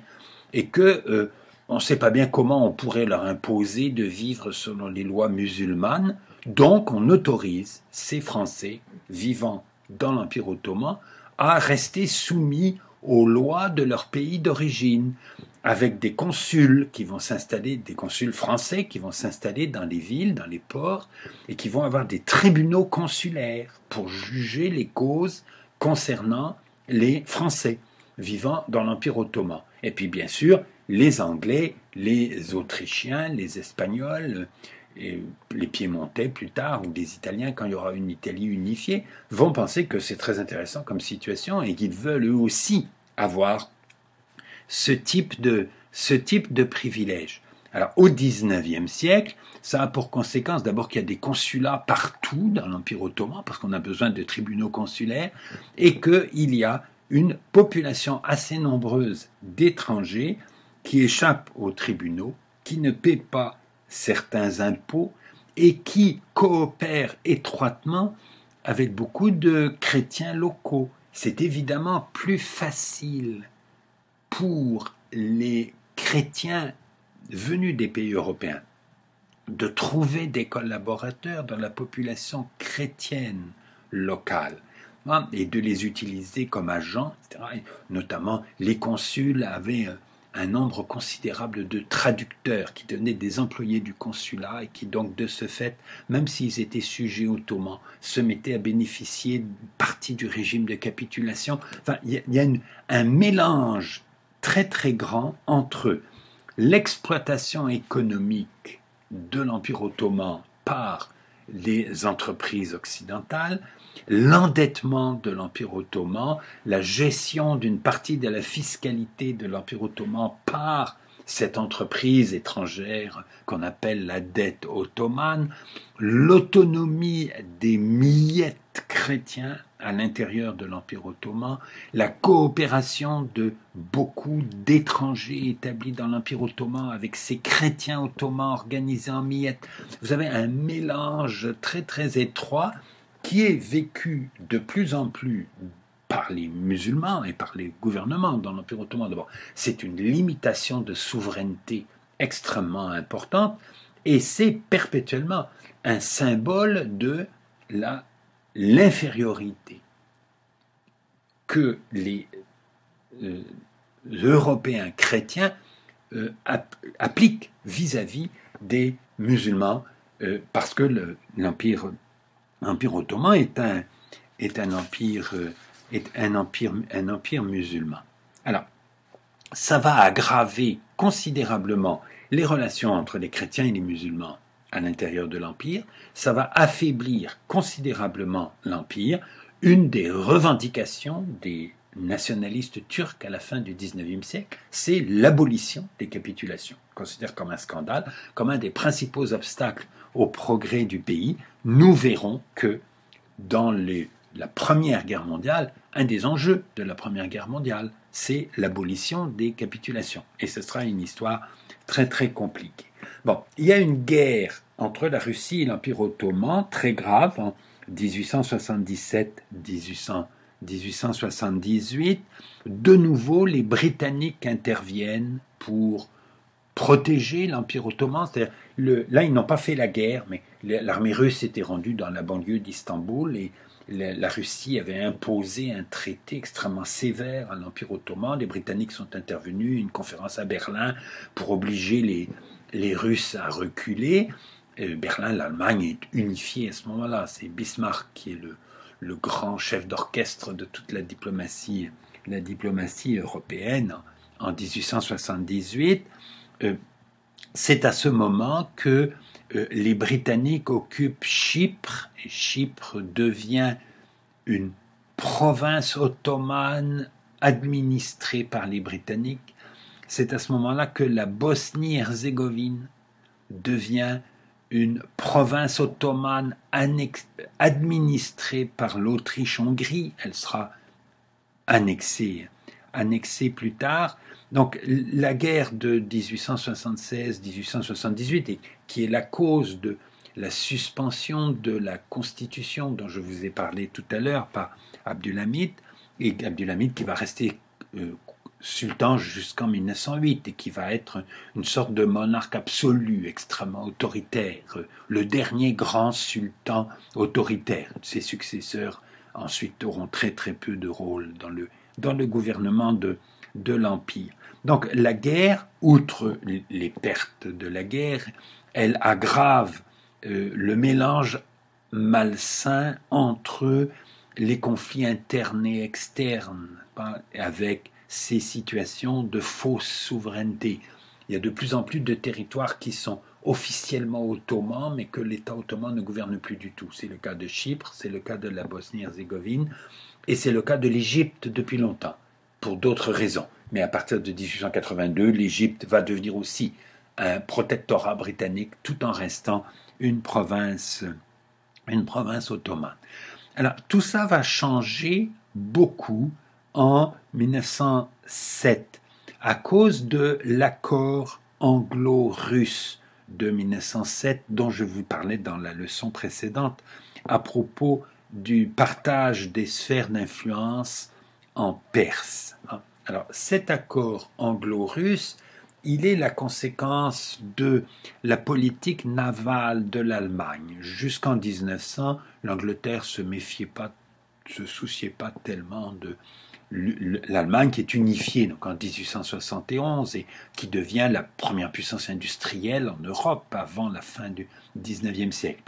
et que on ne sait pas bien comment on pourrait leur imposer de vivre selon les lois musulmanes. Donc on autorise ces Français vivant dans l'Empire ottoman à rester soumis aux lois de leur pays d'origine, avec des consuls qui vont s'installer, des consuls français qui vont s'installer dans les villes, dans les ports, et qui vont avoir des tribunaux consulaires pour juger les causes concernant les Français vivant dans l'Empire ottoman. Et puis bien sûr, les Anglais, les Autrichiens, les Espagnols, et les Piémontais plus tard, ou les Italiens quand il y aura une Italie unifiée, vont penser que c'est très intéressant comme situation et qu'ils veulent eux aussi avoir ce type de privilège. Alors au XIXe siècle, ça a pour conséquence d'abord qu'il y a des consulats partout dans l'Empire ottoman, parce qu'on a besoin de tribunaux consulaires, et qu'il y a une population assez nombreuse d'étrangers qui échappent aux tribunaux, qui ne paient pas certains impôts et qui coopèrent étroitement avec beaucoup de chrétiens locaux. C'est évidemment plus facile pour les chrétiens venus des pays européens de trouver des collaborateurs dans la population chrétienne locale et de les utiliser comme agents, etc. Et notamment, les consuls avaient un nombre considérable de traducteurs qui devenaient des employés du consulat et qui donc de ce fait, même s'ils étaient sujets ottomans, se mettaient à bénéficier d'une partie du régime de capitulation. Enfin, il y a un mélange très très grand entre l'exploitation économique de l'Empire ottoman par les entreprises occidentales, l'endettement de l'Empire ottoman, la gestion d'une partie de la fiscalité de l'Empire ottoman par cette entreprise étrangère qu'on appelle la dette ottomane, l'autonomie des millettes chrétiens à l'intérieur de l'Empire ottoman, la coopération de beaucoup d'étrangers établis dans l'Empire ottoman avec ces chrétiens ottomans organisés en millettes. Vous avez un mélange très très étroit qui est vécu de plus en plus par les musulmans et par les gouvernements dans l'Empire ottoman. D'abord, c'est une limitation de souveraineté extrêmement importante et c'est perpétuellement un symbole de l'infériorité que les Européens chrétiens appliquent vis-à-vis des musulmans parce que l'Empire ottoman est un empire musulman. Alors, ça va aggraver considérablement les relations entre les chrétiens et les musulmans à l'intérieur de l'Empire, ça va affaiblir considérablement l'Empire. Une des revendications des nationalistes turcs à la fin du XIXe siècle, c'est l'abolition des capitulations. On considère comme un scandale, comme un des principaux obstacles au progrès du pays. Nous verrons que dans la Première Guerre mondiale, un des enjeux de la Première Guerre mondiale, c'est l'abolition des capitulations. Et ce sera une histoire très très compliquée. Bon, il y a une guerre entre la Russie et l'Empire ottoman, très grave, en 1877-1878. De nouveau, les Britanniques interviennent pour protéger l'Empire ottoman. Là, ils n'ont pas fait la guerre, mais l'armée russe était rendue dans la banlieue d'Istanbul et la Russie avait imposé un traité extrêmement sévère à l'Empire ottoman. Les Britanniques sont intervenus, une conférence à Berlin pour obliger les Russes à reculer. Berlin, l'Allemagne est unifiée à ce moment-là. C'est Bismarck qui est le grand chef d'orchestre de toute la diplomatie européenne en 1878. C'est à ce moment que les Britanniques occupent Chypre, et Chypre devient une province ottomane administrée par les Britanniques. C'est à ce moment-là que la Bosnie-Herzégovine devient une province ottomane administrée par l'Autriche-Hongrie. Elle sera annexée plus tard. Donc la guerre de 1876-1878, qui est la cause de la suspension de la constitution dont je vous ai parlé tout à l'heure par Abdulhamid, et Abdulhamid qui va rester sultan jusqu'en 1908 et qui va être une sorte de monarque absolu, extrêmement autoritaire, le dernier grand sultan autoritaire. Ses successeurs ensuite auront très très peu de rôle dans le gouvernement de l'Empire. Donc la guerre, outre les pertes de la guerre, elle aggrave le mélange malsain entre les conflits internes et externes, avec ces situations de fausse souveraineté. Il y a de plus en plus de territoires qui sont officiellement ottomans, mais que l'État ottoman ne gouverne plus du tout. C'est le cas de Chypre, c'est le cas de la Bosnie-Herzégovine, et c'est le cas de l'Égypte depuis longtemps, pour d'autres raisons. Mais à partir de 1882, l'Égypte va devenir aussi un protectorat britannique, tout en restant une province ottomane. Alors, tout ça va changer beaucoup en 1907 à cause de l'accord anglo-russe de 1907 dont je vous parlais dans la leçon précédente à propos du partage des sphères d'influence en Perse. Alors, cet accord anglo-russe, il est la conséquence de la politique navale de l'Allemagne. Jusqu'en 1900, l'Angleterre se souciait pas tellement de l'Allemagne qui est unifiée donc en 1871 et qui devient la première puissance industrielle en Europe avant la fin du 19e siècle.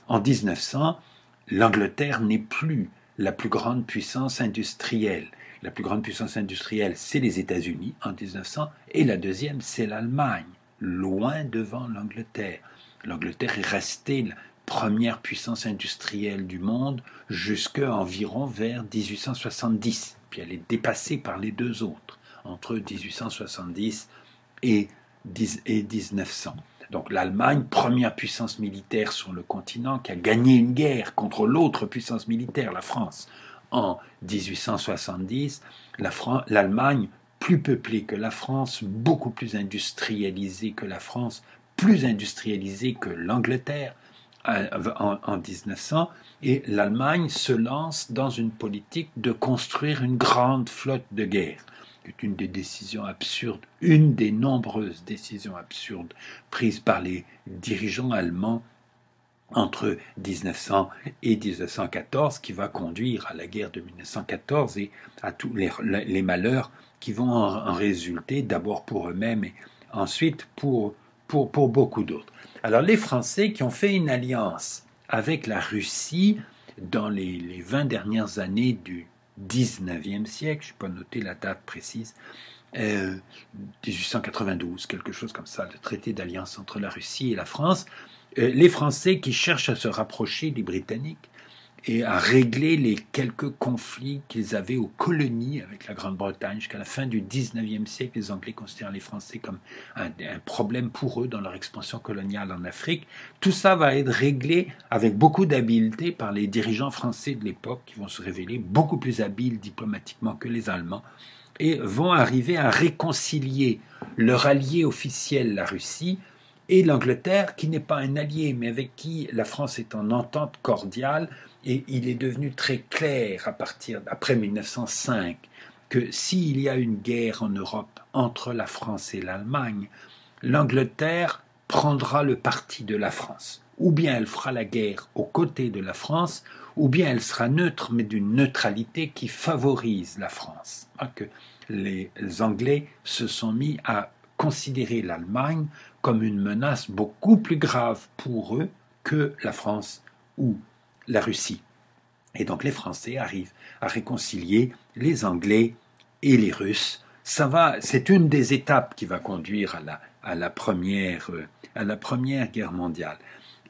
En 1900, l'Angleterre n'est plus la plus grande puissance industrielle. La plus grande puissance industrielle, c'est les États-Unis en 1900, et la deuxième, c'est l'Allemagne, loin devant l'Angleterre. L'Angleterre est restée la première puissance industrielle du monde jusqu'à environ vers 1870. Puis elle est dépassée par les deux autres, entre 1870 et 1900. Donc l'Allemagne, première puissance militaire sur le continent, qui a gagné une guerre contre l'autre puissance militaire, la France, en 1870, l'Allemagne, plus peuplée que la France, beaucoup plus industrialisée que la France, plus industrialisée que l'Angleterre en 1900, et l'Allemagne se lance dans une politique de construire une grande flotte de guerre. C'est une des décisions absurdes, une des nombreuses décisions absurdes prises par les dirigeants allemands entre 1900 et 1914, qui va conduire à la guerre de 1914 et à tous les malheurs qui vont en résulter, d'abord pour eux-mêmes et ensuite pour beaucoup d'autres. Alors les Français qui ont fait une alliance avec la Russie dans les 20 dernières années du 19e siècle, je n'ai pas noté la date précise, 1892, quelque chose comme ça, le traité d'alliance entre la Russie et la France, les Français qui cherchent à se rapprocher des Britanniques et à régler les quelques conflits qu'ils avaient aux colonies avec la Grande-Bretagne. Jusqu'à la fin du 19e siècle, les Anglais considèrent les Français comme un problème pour eux dans leur expansion coloniale en Afrique. Tout ça va être réglé avec beaucoup d'habileté par les dirigeants français de l'époque qui vont se révéler beaucoup plus habiles diplomatiquement que les Allemands et vont arriver à réconcilier leur allié officiel, la Russie, et l'Angleterre, qui n'est pas un allié, mais avec qui la France est en entente cordiale, et il est devenu très clair après 1905 que s'il y a une guerre en Europe entre la France et l'Allemagne, l'Angleterre prendra le parti de la France. Ou bien elle fera la guerre aux côtés de la France, ou bien elle sera neutre, mais d'une neutralité qui favorise la France. Que les Anglais se sont mis à considérer l'Allemagne comme une menace beaucoup plus grave pour eux que la France ou la Russie. Et donc les Français arrivent à réconcilier les Anglais et les Russes. C'est une des étapes qui va conduire à la première guerre mondiale.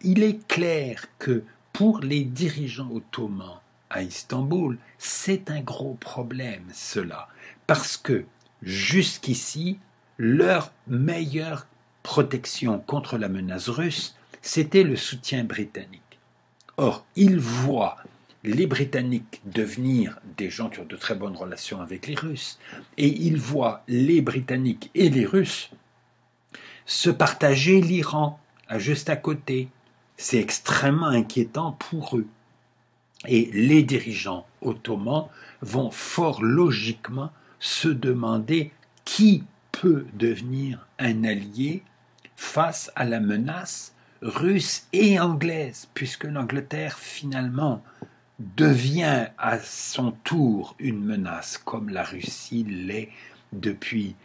Il est clair que pour les dirigeants ottomans à Istanbul, c'est un gros problème cela, parce que jusqu'ici, leur meilleure protection contre la menace russe, c'était le soutien britannique. Or, ils voient les Britanniques devenir des gens qui ont de très bonnes relations avec les Russes, et ils voient les Britanniques et les Russes se partager l'Iran, juste à côté. C'est extrêmement inquiétant pour eux. Et les dirigeants ottomans vont fort logiquement se demander qui peut devenir un allié face à la menace russe et anglaise, puisque l'Angleterre finalement devient à son tour une menace, comme la Russie l'est depuis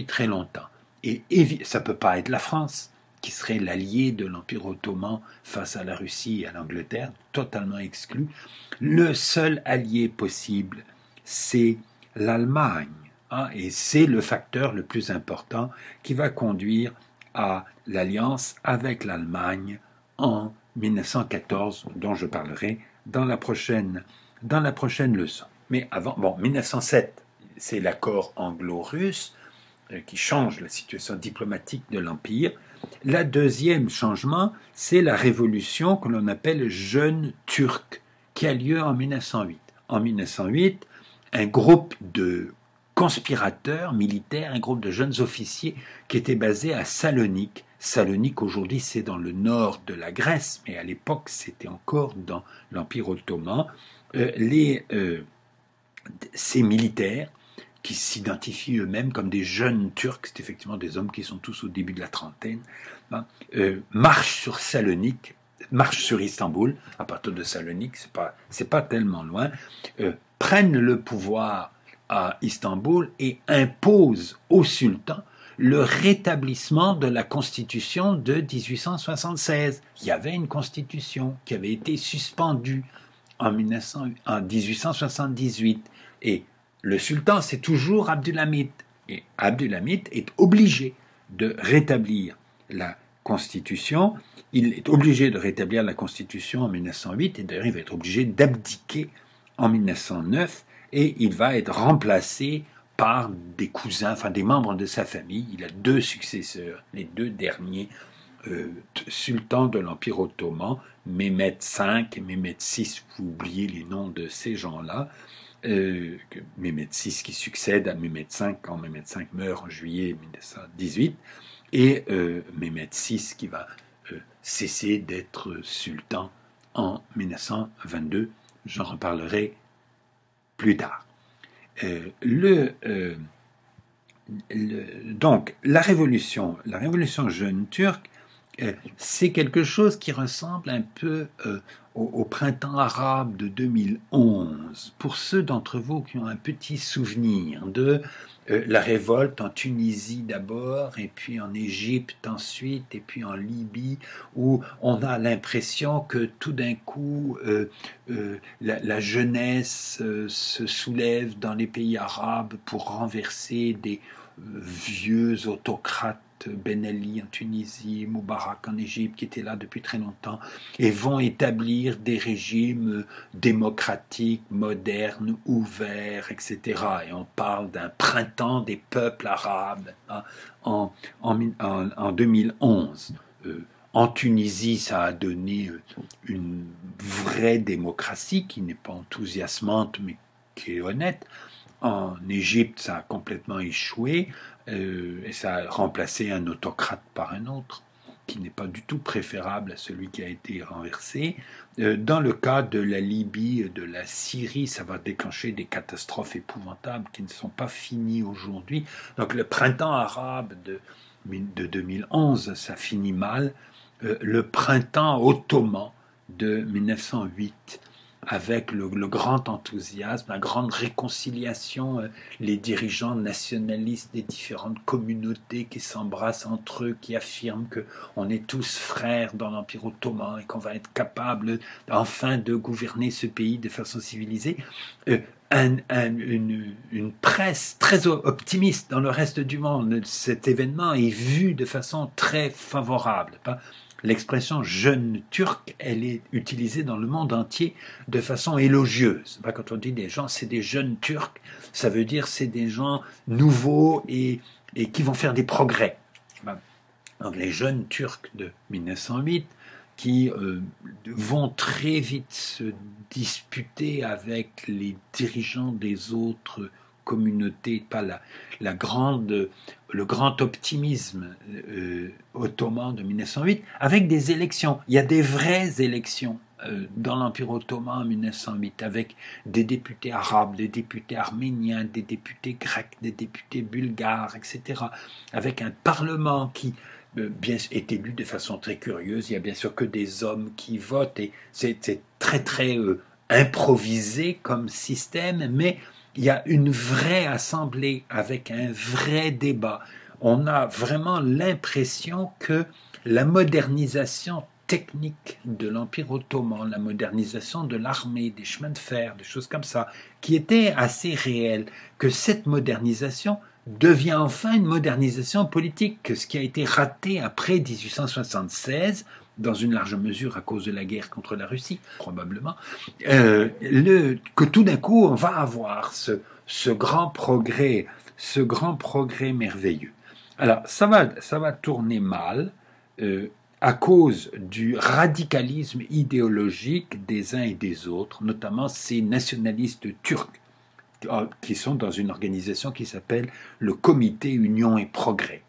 très longtemps. Et ça ne peut pas être la France, qui serait l'allié de l'Empire ottoman face à la Russie et à l'Angleterre, totalement exclu. Le seul allié possible, c'est l'Allemagne. hein, et c'est le facteur le plus important qui va conduire à l'alliance avec l'Allemagne en 1914, dont je parlerai dans la prochaine leçon. Mais avant, 1907, c'est l'accord anglo-russe qui change la situation diplomatique de l'Empire. Le deuxième changement, c'est la révolution que l'on appelle jeune turque, qui a lieu en 1908. En 1908, un groupe de conspirateurs militaires, un groupe de jeunes officiers qui étaient basés à Salonique. Salonique, aujourd'hui, c'est dans le nord de la Grèce, mais à l'époque, c'était encore dans l'Empire ottoman. Ces militaires, qui s'identifient eux-mêmes comme des jeunes Turcs, c'est effectivement des hommes qui sont tous au début de la trentaine, marchent sur Salonique, marchent sur Istanbul, à partir de Salonique, c'est pas tellement loin, prennent le pouvoir à Istanbul et imposent au sultan le rétablissement de la constitution de 1876. Il y avait une constitution qui avait été suspendue en 1878 et le sultan, c'est toujours Abdülhamid. Et Abdülhamid est obligé de rétablir la Constitution. Il est obligé de rétablir la Constitution en 1908 et d'ailleurs il va être obligé d'abdiquer en 1909 et il va être remplacé par des cousins, enfin des membres de sa famille. Il a deux successeurs, les deux derniers sultans de l'Empire ottoman, Mehmed V et Mehmed VI. Vous oubliez les noms de ces gens-là. Mehmed VI qui succède à Mehmed V quand Mehmed V meurt en juillet 1918 et Mehmed VI qui va cesser d'être sultan en 1922. J'en reparlerai plus tard. Donc la révolution jeune turque, c'est quelque chose qui ressemble un peu au printemps arabe de 2011. Pour ceux d'entre vous qui ont un petit souvenir de la révolte en Tunisie d'abord, et puis en Égypte ensuite, et puis en Libye, où on a l'impression que tout d'un coup, la jeunesse se soulève dans les pays arabes pour renverser des vieux autocrates, Ben Ali en Tunisie, Moubarak en Égypte, qui étaient là depuis très longtemps, et vont établir des régimes démocratiques, modernes, ouverts, etc. Et on parle d'un printemps des peuples arabes en 2011. En Tunisie, ça a donné une vraie démocratie qui n'est pas enthousiasmante, mais qui est honnête. En Égypte, ça a complètement échoué et ça a remplacé un autocrate par un autre qui n'est pas du tout préférable à celui qui a été renversé. Dans le cas de la Libye, de la Syrie, ça va déclencher des catastrophes épouvantables qui ne sont pas finies aujourd'hui. Donc le printemps arabe de 2011, ça finit mal. Le printemps ottoman de 1908, avec le grand enthousiasme, la grande réconciliation, les dirigeants nationalistes des différentes communautés qui s'embrassent entre eux, qui affirment qu'on est tous frères dans l'Empire ottoman et qu'on va être capable enfin de gouverner ce pays de façon civilisée. Une presse très optimiste dans le reste du monde. Cet événement est vu de façon très favorable. L'expression jeune turc, elle est utilisée dans le monde entier de façon élogieuse. Quand on dit des gens, c'est des jeunes turcs, ça veut dire c'est des gens nouveaux et qui vont faire des progrès. Donc les jeunes turcs de 1908 qui vont très vite se disputer avec les dirigeants des autres communautés, pas le grand optimisme ottoman de 1908, avec des élections. Il y a des vraies élections dans l'Empire ottoman en 1908, avec des députés arabes, des députés arméniens, des députés grecs, des députés bulgares, etc., avec un parlement qui est élu de façon très curieuse. Il n'y a bien sûr que des hommes qui votent, et c'est très très improvisé comme système, mais il y a une vraie assemblée avec un vrai débat. On a vraiment l'impression que la modernisation techniques de l'Empire ottoman, la modernisation de l'armée, des chemins de fer, des choses comme ça, qui étaient assez réelles, que cette modernisation devient enfin une modernisation politique, que ce qui a été raté après 1876, dans une large mesure à cause de la guerre contre la Russie, probablement, que tout d'un coup on va avoir ce grand progrès merveilleux. Alors ça va tourner mal à cause du radicalisme idéologique des uns et des autres, notamment ces nationalistes turcs qui sont dans une organisation qui s'appelle le Comité Union et Progrès.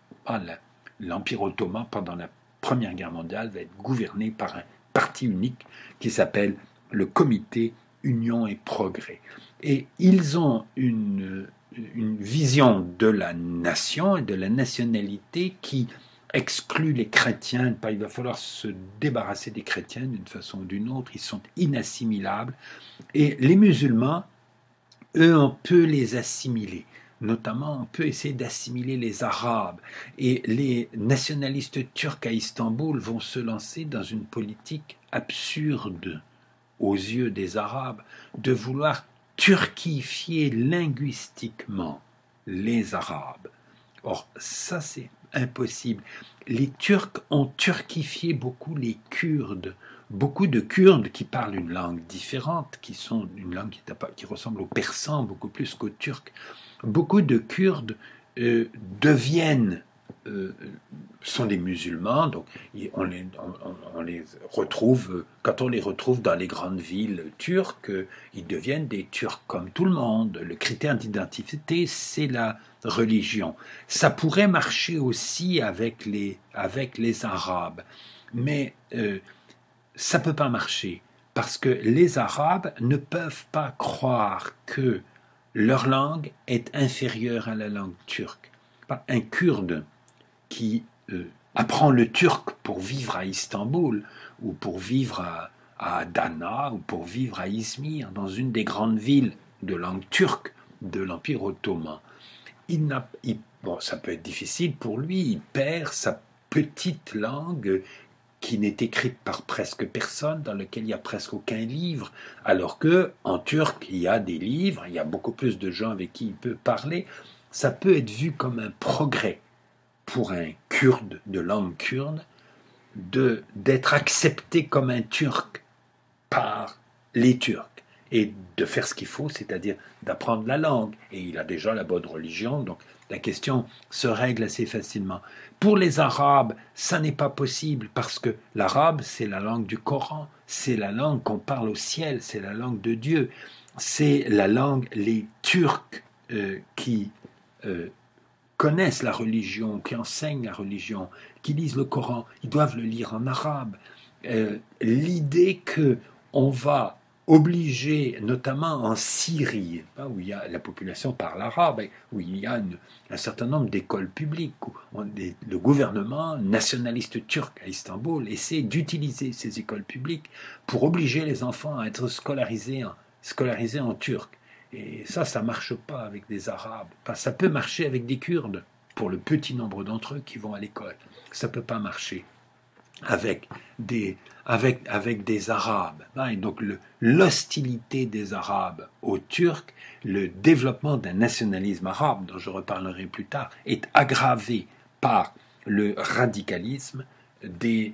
L'Empire ottoman, pendant la Première Guerre mondiale, va être gouverné par un parti unique qui s'appelle le Comité Union et Progrès. Et ils ont une vision de la nation et de la nationalité qui exclut les chrétiens. Il va falloir se débarrasser des chrétiens d'une façon ou d'une autre. Ils sont inassimilables. Et les musulmans, eux, on peut les assimiler. Notamment, on peut essayer d'assimiler les Arabes. Et les nationalistes turcs à Istanbul vont se lancer dans une politique absurde aux yeux des Arabes de vouloir turquifier linguistiquement les Arabes. Or, ça, c'est impossible. Les Turcs ont turquifié beaucoup les Kurdes. Beaucoup de Kurdes qui parlent une langue différente, qui sont une langue qui ressemble au persan beaucoup plus qu'au turc. Beaucoup de Kurdes sont des musulmans, donc on les retrouve, quand on les retrouve dans les grandes villes turques, ils deviennent des Turcs comme tout le monde. Le critère d'identité, c'est la religion. Ça pourrait marcher aussi avec les Arabes, mais ça ne peut pas marcher, parce que les Arabes ne peuvent pas croire que leur langue est inférieure à la langue turque. Un Kurde qui apprend le turc pour vivre à Istanbul, ou pour vivre à Adana, ou pour vivre à Izmir, dans une des grandes villes de langue turque de l'Empire ottoman. Ça peut être difficile pour lui, il perd sa petite langue qui n'est écrite par presque personne, dans lequel il n'y a presque aucun livre, alors que en turc, il y a des livres, il y a beaucoup plus de gens avec qui il peut parler. Ça peut être vu comme un progrès pour un Kurde de langue kurde d'être accepté comme un Turc par les Turcs et de faire ce qu'il faut, c'est-à-dire d'apprendre la langue. Et il a déjà la bonne religion, donc la question se règle assez facilement. Pour les Arabes, ça n'est pas possible parce que l'arabe, c'est la langue du Coran, c'est la langue qu'on parle au ciel, c'est la langue de Dieu, c'est la langue, les Turcs qui connaissent la religion, qui enseignent la religion, qui lisent le Coran, ils doivent le lire en arabe. L'idée qu'on va obliger, notamment en Syrie, où la population parle arabe, où il y a un certain nombre d'écoles publiques, où le gouvernement nationaliste turc à Istanbul essaie d'utiliser ces écoles publiques pour obliger les enfants à être scolarisés en turc. Et ça ne marche pas avec des Arabes. Enfin, ça peut marcher avec des Kurdes, pour le petit nombre d'entre eux qui vont à l'école. Ça ne peut pas marcher avec des Arabes. Et donc l'hostilité des Arabes aux Turcs, le développement d'un nationalisme arabe, dont je reparlerai plus tard, est aggravé par le radicalisme des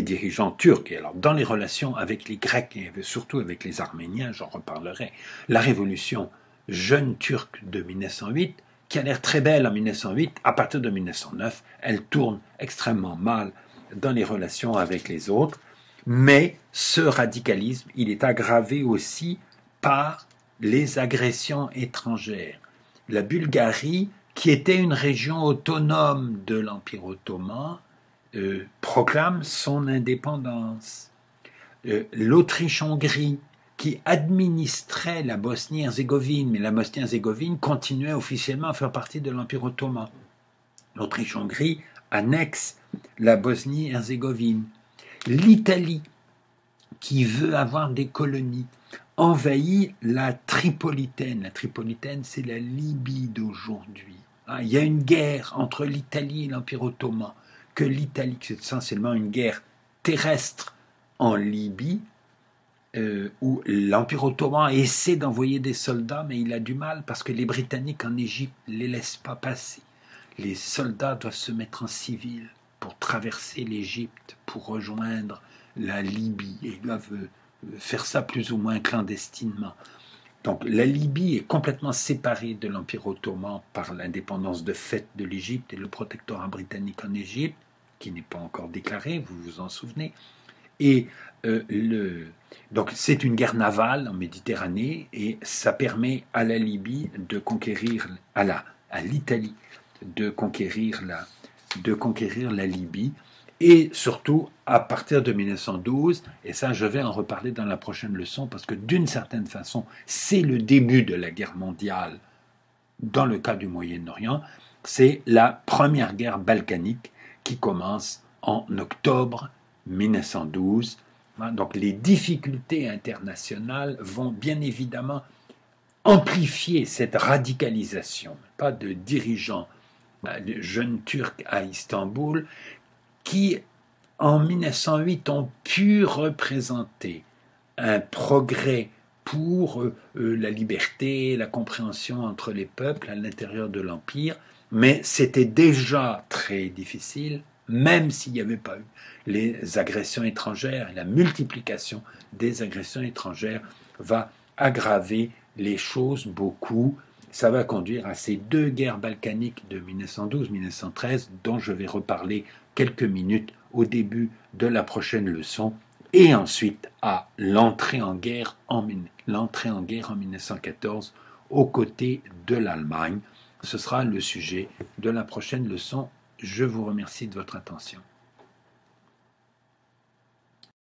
dirigeants turcs. Et alors, dans les relations avec les Grecs et surtout avec les Arméniens, j'en reparlerai, la révolution jeune turque de 1908, qui a l'air très belle en 1908, à partir de 1909, elle tourne extrêmement mal dans les relations avec les autres, mais ce radicalisme, il est aggravé aussi par les agressions étrangères. La Bulgarie, qui était une région autonome de l'Empire ottoman, proclame son indépendance. L'Autriche-Hongrie, qui administrait la Bosnie-Herzégovine, mais la Bosnie-Herzégovine continuait officiellement à faire partie de l'Empire ottoman. L'Autriche-Hongrie annexe la Bosnie-Herzégovine. L'Italie, qui veut avoir des colonies, envahit la Tripolitaine. La Tripolitaine, c'est la Libye d'aujourd'hui. Hein, il y a une guerre entre l'Italie et l'Empire ottoman, que l'Italie, c'est essentiellement une guerre terrestre en Libye, où l'Empire ottoman essaie d'envoyer des soldats, mais il a du mal parce que les Britanniques en Égypte ne les laissent pas passer. Les soldats doivent se mettre en civil pour traverser l'Égypte, pour rejoindre la Libye, et ils doivent faire ça plus ou moins clandestinement. Donc la Libye est complètement séparée de l'Empire ottoman par l'indépendance de fait de l'Égypte et le protectorat britannique en Égypte, qui n'est pas encore déclaré, vous vous en souvenez. Et donc c'est une guerre navale en Méditerranée et ça permet à la Libye de conquérir, à l'Italie de conquérir la Libye. Et surtout, à partir de 1912, et ça je vais en reparler dans la prochaine leçon, parce que d'une certaine façon, c'est le début de la guerre mondiale dans le cas du Moyen-Orient, c'est la première guerre balkanique qui commence en octobre 1912. Donc les difficultés internationales vont bien évidemment amplifier cette radicalisation, pas de dirigeants, de jeunes Turcs à Istanbul, qui, en 1908, ont pu représenter un progrès pour la liberté, la compréhension entre les peuples à l'intérieur de l'Empire, mais c'était déjà très difficile, même s'il n'y avait pas eu les agressions étrangères, et la multiplication des agressions étrangères va aggraver les choses beaucoup. Ça va conduire à ces deux guerres balkaniques de 1912-1913, dont je vais reparler quelques minutes au début de la prochaine leçon, et ensuite à l'entrée en guerre en 1914 aux côtés de l'Allemagne. Ce sera le sujet de la prochaine leçon. Je vous remercie de votre attention.